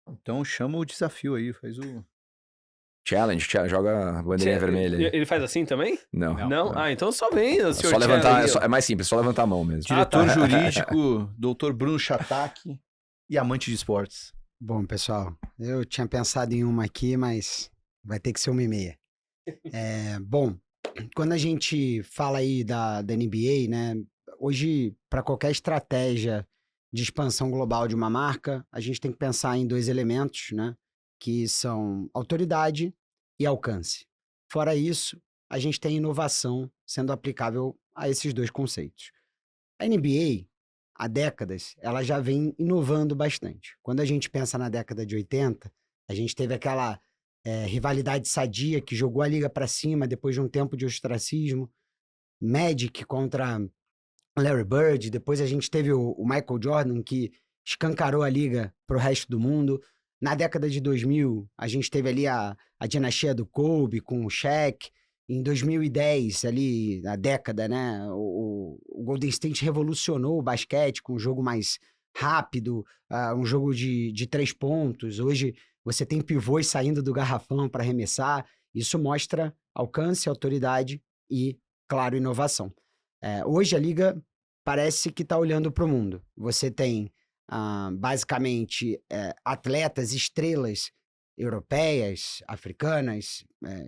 Então chama o desafio aí, faz o... Challenge, joga a bandeirinha vermelha aí. Ele faz assim também? Não. Não? Ah, então só vem, o senhor Só levantar, Challenge. é mais simples, só levantar a mão mesmo. Diretor jurídico, Dr. Bruno Chatac e amante de esportes. Bom, pessoal, eu tinha pensado em uma aqui, mas vai ter que ser 1h30. Bom, quando a gente fala aí da NBA, né, hoje, para qualquer estratégia de expansão global de uma marca, a gente tem que pensar em 2 elementos, né, que são autoridade e alcance. Fora isso, a gente tem inovação sendo aplicável a esses 2 conceitos. A NBA, há décadas, ela já vem inovando bastante. Quando a gente pensa na década de 80, a gente teve aquela rivalidade sadia que jogou a liga para cima depois de um tempo de ostracismo. Magic contra Larry Bird. Depois a gente teve o Michael Jordan, que escancarou a liga para o resto do mundo. Na década de 2000, a gente teve ali a dinastia do Kobe com o Shaq. Em 2010, ali na década, né, o Golden State revolucionou o basquete com um jogo mais rápido, um jogo de 3 pontos. Hoje você tem pivôs saindo do garrafão para arremessar. Isso mostra alcance, autoridade e, claro, inovação. Hoje a Liga parece que está olhando para o mundo. Você tem, basicamente, atletas, estrelas europeias, africanas,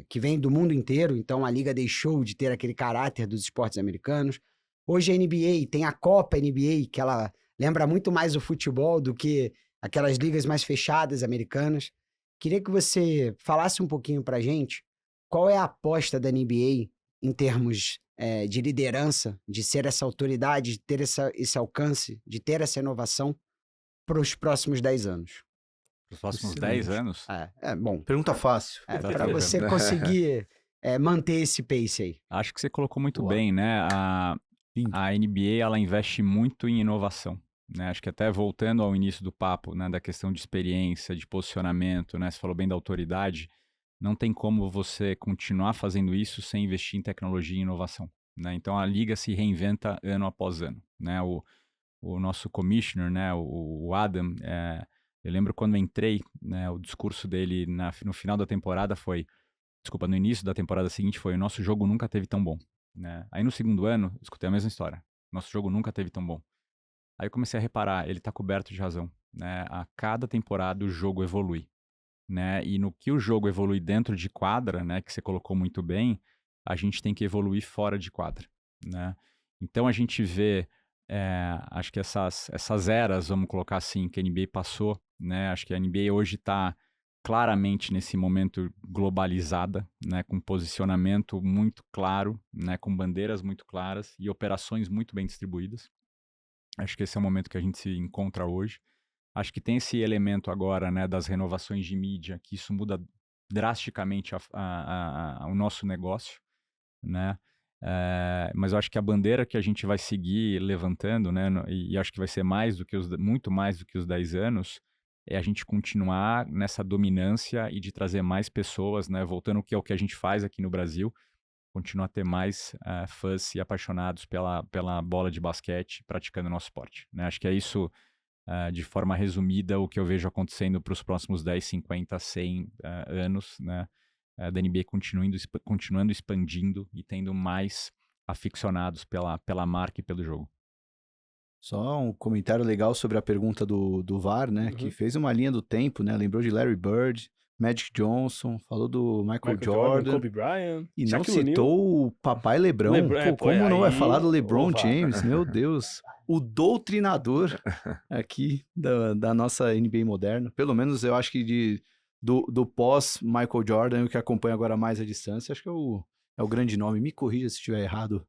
que vêm do mundo inteiro, então a Liga deixou de ter aquele caráter dos esportes americanos. Hoje a NBA tem a Copa NBA, que ela lembra muito mais o futebol do que aquelas ligas mais fechadas americanas. Queria que você falasse um pouquinho pra gente qual é a aposta da NBA em termos de liderança, de ser essa autoridade, de ter esse alcance, de ter essa inovação para os próximos 10 anos. Os próximos Excelente. 10 anos? Bom, Pergunta fácil. para você conseguir manter esse pace aí. Acho que você colocou muito Boa. bem, né? Lindo. A NBA, ela investe muito em inovação, né? Acho que até voltando ao início do papo, né, da questão de experiência, de posicionamento, né? Você falou bem da autoridade. Não tem como você continuar fazendo isso sem investir em tecnologia e inovação, né? Então, a liga se reinventa ano após ano, né? O nosso commissioner, né, o Adam, eu lembro quando eu entrei, né, o discurso dele no final da temporada foi, no início da temporada seguinte foi, o nosso jogo nunca teve tão bom, né? Aí no segundo ano, eu escutei a mesma história, nosso jogo nunca teve tão bom. Aí eu comecei a reparar, ele tá coberto de razão, né? A cada temporada o jogo evolui, né? E no que o jogo evolui dentro de quadra, né, que você colocou muito bem, a gente tem que evoluir fora de quadra, né? Então a gente vê, acho que essas eras, vamos colocar assim, que a NBA passou, né? Acho que a NBA hoje está claramente nesse momento globalizada, né? Com posicionamento muito claro, né? Com bandeiras muito claras e operações muito bem distribuídas. Acho que esse é o momento que a gente se encontra hoje. Acho que tem esse elemento agora, né, das renovações de mídia, que isso muda drasticamente o nosso negócio, né? Mas eu acho que a bandeira que a gente vai seguir levantando, né, e acho que vai ser muito mais do que os 10 anos, é a gente continuar nessa dominância e de trazer mais pessoas, né, voltando ao que a gente faz aqui no Brasil, continuar a ter mais fãs e apaixonados pela bola de basquete praticando nosso esporte, né? Acho que é isso, de forma resumida, o que eu vejo acontecendo para os próximos 10, 50, 100 anos, né? Da NBA continuando expandindo e tendo mais aficionados pela marca e pelo jogo. Só um comentário legal sobre a pergunta do VAR, né? Que fez uma linha do tempo, né? Lembrou de Larry Bird, Magic Johnson, falou do Michael Jordan. Kobe Bryant. E não Shaquille O'Neal. citou o papai LeBron. LeBron, Pô, como não vai aí, falar do LeBron VAR. James? Meu Deus. O doutrinador aqui da nossa NBA moderna. Pelo menos eu acho que do pós-Michael Jordan, o que acompanha agora mais à distância, acho que é o grande nome. Me corrija se estiver errado,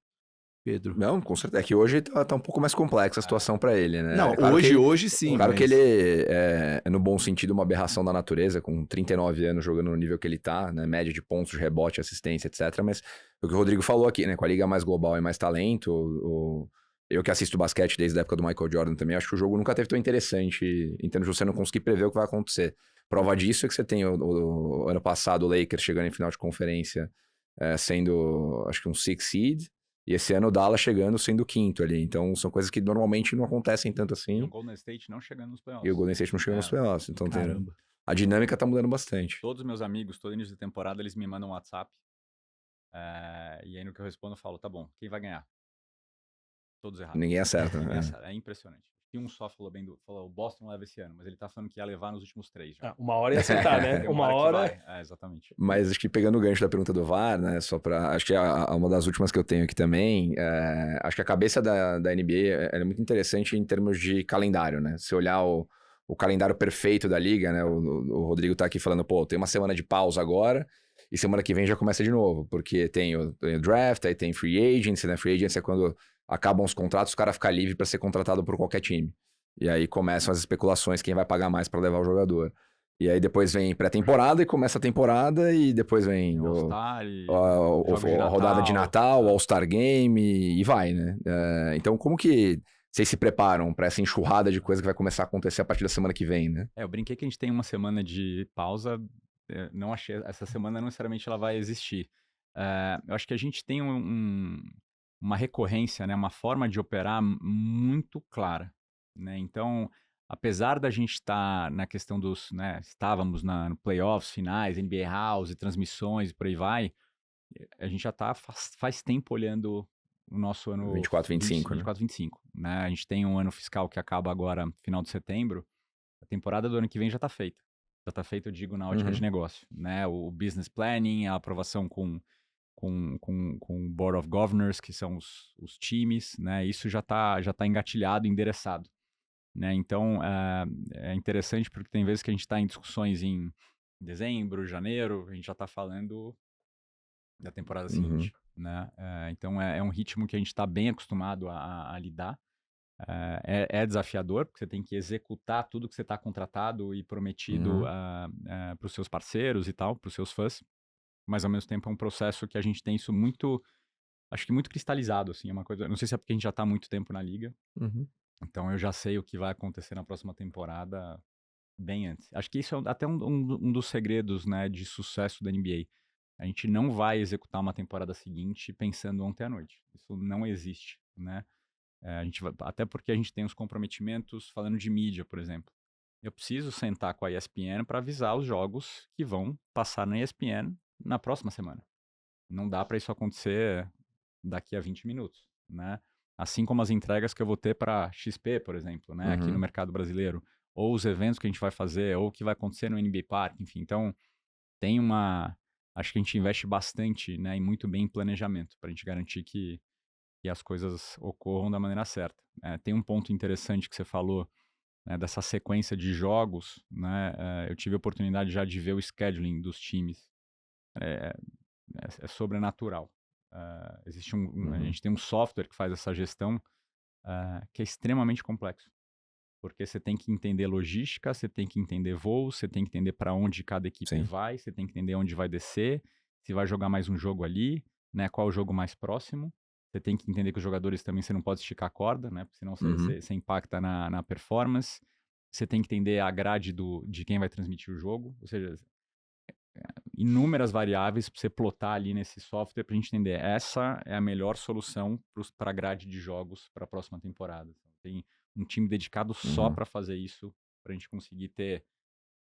Pedro. Não, com certeza. É que hoje tá um pouco mais complexa a situação pra ele, né? Não, É claro hoje sim. Claro mas... que ele é, no bom sentido, uma aberração da natureza, com 39 anos jogando no nível que ele tá, né? Média de pontos, de rebote, assistência, etc. Mas o que o Rodrigo falou aqui, né? Com a liga mais global e mais talento, eu que assisto basquete desde a época do Michael Jordan também, acho que o jogo nunca teve tão interessante em termos de você não conseguir prever o que vai acontecer. Prova disso é que você tem o ano passado o Lakers chegando em final de conferência, sendo, acho que um 6 seed, e esse ano o Dallas chegando sendo o 5º ali. Então, são coisas que normalmente não acontecem tanto assim. E o Golden State não chegando nos playoffs. E o Golden State não chegando nos playoffs. Então, Caramba. a dinâmica tá mudando bastante. Todos os meus amigos, todo início de temporada, eles me mandam um WhatsApp. E aí no que eu respondo, eu falo, tá bom, quem vai ganhar? Todos errados. Ninguém acerta, Ninguém né? acerta. É impressionante. E um só falou o Boston leva esse ano, mas ele tá falando que ia levar nos últimos 3 já. Uma hora ia acertar, né? Tem Uma que hora... vai. Exatamente. Mas acho que pegando o gancho da pergunta do VAR, né? Só pra. Acho que uma das últimas que eu tenho aqui também. Acho que a cabeça da NBA é muito interessante em termos de calendário, né? Se olhar o calendário perfeito da liga, né? O Rodrigo tá aqui falando, pô, tem uma semana de pausa agora. E semana que vem já começa de novo, porque tem o draft, aí tem free agency, né? Free agency é quando acabam os contratos, o cara fica livre para ser contratado por qualquer time. E aí começam as especulações, quem vai pagar mais para levar o jogador. E aí depois vem pré-temporada e começa a temporada, e depois vem a rodada de Natal, o All-Star Game e vai, né? Então como que vocês se preparam para essa enxurrada de coisa que vai começar a acontecer a partir da semana que vem, né? Eu brinquei que a gente tem uma semana de pausa. Não achei, essa semana não necessariamente ela vai existir. Eu acho que a gente tem uma recorrência, né, uma forma de operar muito clara, né? Então, apesar da gente estar na questão dos, né, estávamos no playoffs, finais, NBA House, transmissões e por aí vai, a gente já está faz tempo olhando o nosso ano 24, 25, 24, 25, né? A gente tem um ano fiscal que acaba agora final de setembro, a temporada do ano que vem já está feita. Já está feita, eu digo, na ótica de negócio, né? O business planning, a aprovação com o Board of Governors, que são os times, né? Isso já tá engatilhado, endereçado, né? Então, é interessante porque tem vezes que a gente está em discussões em dezembro, janeiro, a gente já está falando da temporada seguinte, né? Então, é um ritmo que a gente está bem acostumado a lidar. É desafiador, porque você tem que executar tudo que você está contratado e prometido para os seus parceiros e tal, para os seus fãs, mas ao mesmo tempo é um processo que a gente tem isso muito, acho que muito cristalizado, assim, é uma coisa, não sei se é porque a gente já está há muito tempo na liga, então eu já sei o que vai acontecer na próxima temporada bem antes. Acho que isso é até um dos segredos, né, de sucesso da NBA. A gente não vai executar uma temporada seguinte pensando ontem à noite. Isso não existe, né? Até porque a gente tem os comprometimentos falando de mídia, por exemplo. Eu preciso sentar com a ESPN para avisar os jogos que vão passar na ESPN na próxima semana. Não dá para isso acontecer daqui a 20 minutos, né? Assim como as entregas que eu vou ter para XP, por exemplo, né? Aqui no mercado brasileiro, ou os eventos que a gente vai fazer, ou o que vai acontecer no NBA Park, enfim. Então, acho que a gente investe bastante, né, e muito bem em planejamento, para a gente garantir que as coisas ocorram da maneira certa. Tem um ponto interessante que você falou, né, dessa sequência de jogos, né? Eu tive a oportunidade já de ver o scheduling dos times. É sobrenatural. Existe a gente tem um software que faz essa gestão que é extremamente complexo. Porque você tem que entender logística, você tem que entender voos, você tem que entender para onde cada equipe vai, você tem que entender onde vai descer, se vai jogar mais um jogo ali, né? Qual é o jogo mais próximo. Você tem que entender que os jogadores também você não pode esticar a corda, né? Porque senão você impacta na performance. Você tem que entender a grade de quem vai transmitir o jogo. Ou seja, inúmeras variáveis para você plotar ali nesse software para a gente entender. Essa é a melhor solução para a grade de jogos para a próxima temporada. Tem um time dedicado só para fazer isso, para a gente conseguir ter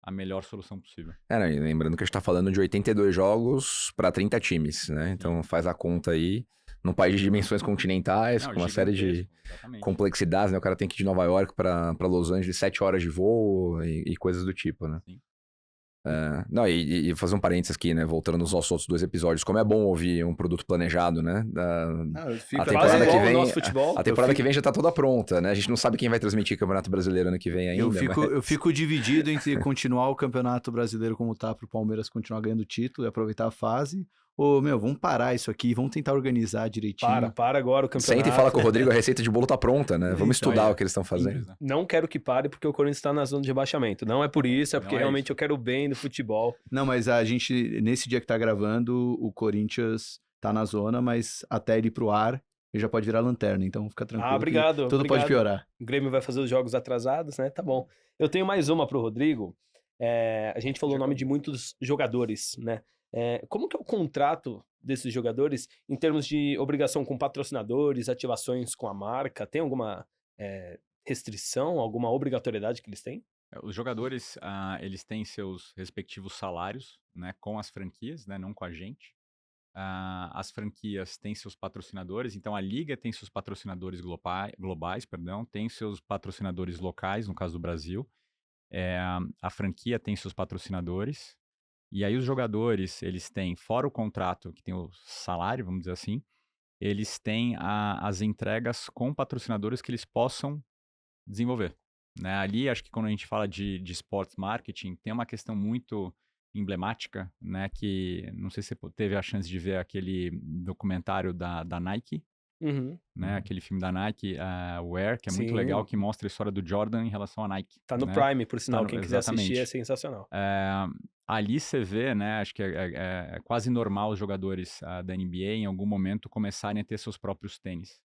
a melhor solução possível. Lembrando que a gente está falando de 82 jogos para 30 times, né? Então faz a conta aí. Num país de dimensões continentais, com uma série de complexidades, né? O cara tem que ir de Nova York para Los Angeles, 7 horas de voo e coisas do tipo, né? Sim. E fazer um parênteses aqui, né? Voltando nos nossos outros 2 episódios, como é bom ouvir um produto planejado, né? A temporada que vem, nosso futebol. A temporada que vem já tá toda pronta, né? A gente não sabe quem vai transmitir o Campeonato Brasileiro ano que vem ainda. Eu fico dividido entre continuar o Campeonato Brasileiro como tá, pro Palmeiras continuar ganhando título e aproveitar a fase. Vamos parar isso aqui, vamos tentar organizar direitinho. Para agora o campeonato. Senta e fala com o Rodrigo, a receita de bolo tá pronta, né? Vamos estudar o que eles estão fazendo. Não quero que pare porque o Corinthians está na zona de rebaixamento. Não é por isso, é porque realmente eu quero o bem do futebol. Não, mas a gente, nesse dia que tá gravando, o Corinthians tá na zona, mas até ele ir pro ar, ele já pode virar lanterna, então fica tranquilo. Obrigado. Tudo pode piorar. O Grêmio vai fazer os jogos atrasados, né? Tá bom. Eu tenho mais uma pro Rodrigo. A gente falou o nome de muitos jogadores, né? Como que é o contrato desses jogadores em termos de obrigação com patrocinadores, ativações com a marca? Tem alguma restrição, alguma obrigatoriedade que eles têm? Os jogadores, eles têm seus respectivos salários, né, com as franquias, né, não com a gente. As franquias têm seus patrocinadores, então a liga tem seus patrocinadores globais, tem seus patrocinadores locais, no caso do Brasil. A franquia tem seus patrocinadores. E aí os jogadores, eles têm, fora o contrato, que tem o salário, vamos dizer assim, eles têm as entregas com patrocinadores que eles possam desenvolver. Né? Ali, acho que quando a gente fala de sports marketing, tem uma questão muito emblemática, né? Que não sei se você teve a chance de ver aquele documentário da Nike, né? Aquele filme da Nike, Wear, que é muito legal, que mostra a história do Jordan em relação à Nike. Tá no Prime, por sinal, quem quiser assistir é sensacional. Ali você vê, né? Acho que é quase normal os jogadores da NBA em algum momento começarem a ter seus próprios tênis,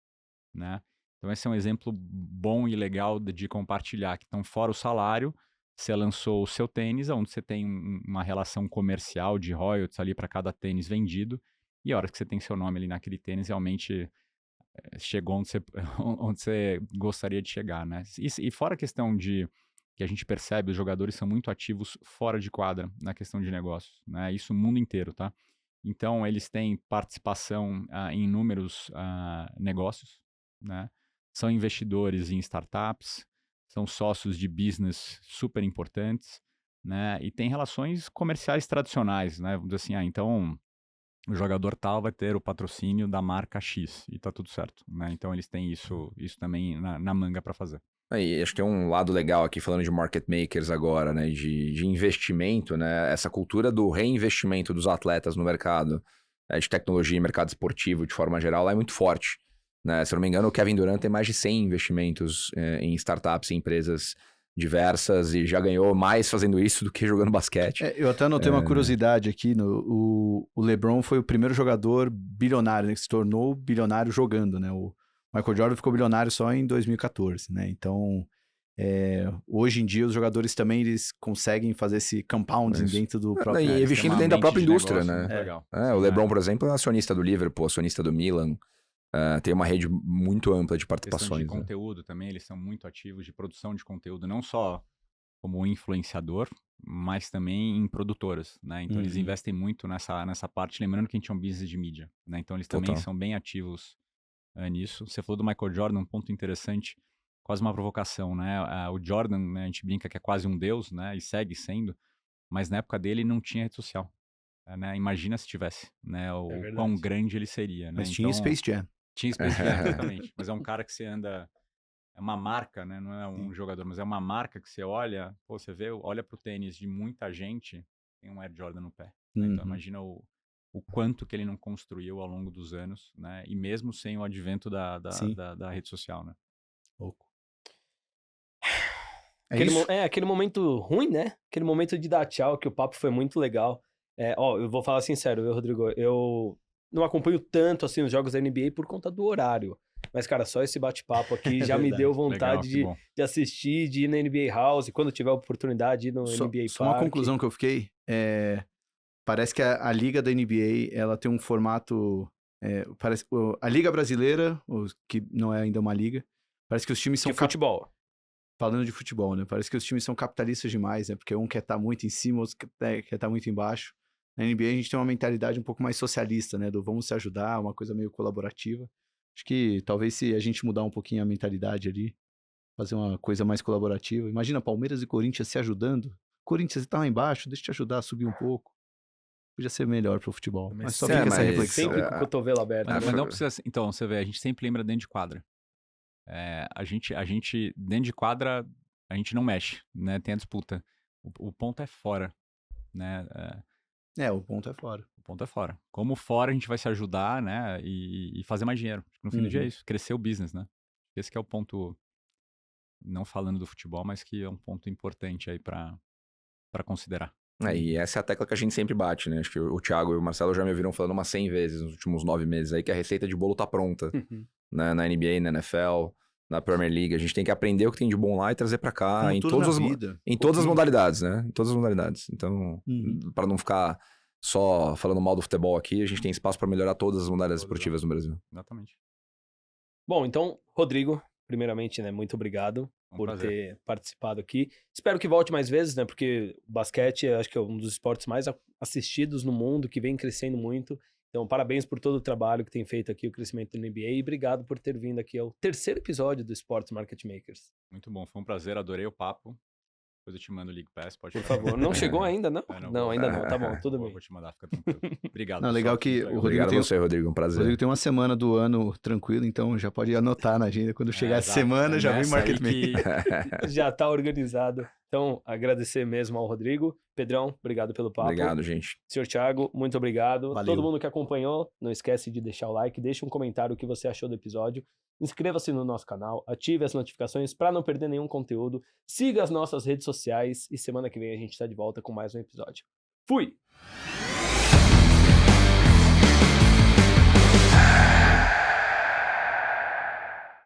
né? Então esse é um exemplo bom e legal de compartilhar, que então fora o salário, você lançou o seu tênis, onde você tem uma relação comercial de royalties ali para cada tênis vendido, e a hora que você tem seu nome ali naquele tênis, realmente chegou onde você gostaria de chegar, né? E fora a questão de que a gente percebe, os jogadores são muito ativos fora de quadra na questão de negócios, né? Isso o mundo inteiro, tá? Então, eles têm participação em inúmeros negócios, né? São investidores em startups, são sócios de business super importantes, né? E tem relações comerciais tradicionais, né? Vamos dizer assim, então o jogador tal vai ter o patrocínio da marca X e tá tudo certo, né? Então eles têm isso também na manga para fazer. Aí, acho que tem um lado legal aqui, falando de market makers agora, né, de investimento, né, essa cultura do reinvestimento dos atletas no mercado, de tecnologia e mercado esportivo de forma geral, lá é muito forte, né, se eu não me engano o Kevin Durant tem mais de 100 investimentos em startups e empresas diversas e já ganhou mais fazendo isso do que jogando basquete. Eu até anotei uma curiosidade aqui, o LeBron foi o primeiro jogador bilionário, né, que se tornou bilionário jogando, né, o Michael Jordan ficou bilionário só em 2014, né? Então, hoje em dia, os jogadores também eles conseguem fazer esse compounding dentro do próprio... E investindo dentro da própria indústria, negócio, né? Legal. O LeBron, por exemplo, é acionista do Liverpool, acionista do Milan. Tem uma rede muito ampla de participações. Questão de conteúdo também, eles são muito ativos de produção de conteúdo, não só como influenciador, mas também em produtoras, né? Então, eles investem muito nessa parte, lembrando que a gente é um business de mídia, né? Então, eles também são bem ativos nisso. Você falou do Michael Jordan, um ponto interessante, quase uma provocação, né? O Jordan, né, a gente brinca que é quase um deus, né? E segue sendo, mas na época dele não tinha rede social, né? Imagina se tivesse, né? O quão grande ele seria, né? Mas tinha Space Jam. Tinha Space Jam, exatamente. Mas é um cara que você anda... É uma marca, né? Não é um jogador, mas é uma marca que você olha... Pô, você vê, olha pro tênis de muita gente, tem um Air Jordan no pé. Né? Então, imagina o quanto que ele não construiu ao longo dos anos, né? E mesmo sem o advento da rede social, né? Pouco. Aquele momento ruim, né? Aquele momento de dar tchau, que o papo foi muito legal. Eu vou falar sincero, Rodrigo, eu não acompanho tanto, assim, os jogos da NBA por conta do horário. Mas, cara, só esse bate-papo aqui já me deu vontade de assistir, de ir na NBA House, quando tiver a oportunidade de ir no NBA Park. Só uma conclusão que eu fiquei, parece que a liga da NBA, ela tem um formato... a liga brasileira, que não é ainda uma liga, parece que os times são... De futebol. Falando de futebol, né? Parece que os times são capitalistas demais, né? Porque um quer estar muito em cima, outro quer estar muito embaixo. Na NBA a gente tem uma mentalidade um pouco mais socialista, né? Do vamos se ajudar, uma coisa meio colaborativa. Acho que talvez se a gente mudar um pouquinho a mentalidade ali, fazer uma coisa mais colaborativa. Imagina Palmeiras e Corinthians se ajudando. Corinthians, você tá lá embaixo, deixa eu te ajudar a subir um pouco. Podia ser melhor pro futebol. Mas só fica essa reflexão. Sempre com o cotovelo aberto. Mas não precisa... Então, você vê, a gente sempre lembra dentro de quadra. A gente, dentro de quadra, a gente não mexe, né? Tem a disputa. O ponto é fora, né? O ponto é fora. O ponto é fora. Como fora a gente vai se ajudar, né? E fazer mais dinheiro. No fim do dia é isso. Crescer o business, né? Esse que é o ponto, não falando do futebol, mas que é um ponto importante aí pra considerar. E essa é a tecla que a gente sempre bate, né? Acho que o Thiago e o Marcelo já me ouviram falando umas 100 vezes nos últimos 9 meses aí, que a receita de bolo tá pronta. Né? Na NBA, na NFL, na Premier League. A gente tem que aprender o que tem de bom lá e trazer pra cá em todas as modalidades, né? Em todas as modalidades. Então, para não ficar só falando mal do futebol aqui, a gente tem espaço para melhorar todas as modalidades esportivas no Brasil. Exatamente. Bom, então, Rodrigo, primeiramente, né, muito obrigado por ter participado aqui. Espero que volte mais vezes, né? Porque o basquete, acho que é um dos esportes mais assistidos no mundo, que vem crescendo muito. Então, parabéns por todo o trabalho que tem feito aqui, o crescimento do NBA, e obrigado por ter vindo aqui ao 3º episódio do Sports Market Makers. Muito bom, foi um prazer, adorei o papo. Depois eu te mando o League Pass, pode Por favor, não chegou ainda, não? Não, ainda não, tá bom, tudo bem. Vou te mandar, fica tranquilo. Obrigado. Não, legal que o Rodrigo Obrigado a você, Rodrigo, um prazer. O Rodrigo tem uma semana do ano tranquilo, então já pode anotar na agenda. Quando chegar a semana, já vem Market Maker. Já tá organizado. Então, agradecer mesmo ao Rodrigo. Pedrão, obrigado pelo papo. Obrigado, gente. Senhor Thiago, muito obrigado. Valeu. Todo mundo que acompanhou, não esquece de deixar o like, deixa um comentário o que você achou do episódio. Inscreva-se no nosso canal, ative as notificações para não perder nenhum conteúdo. Siga as nossas redes sociais e semana que vem a gente está de volta com mais um episódio. Fui!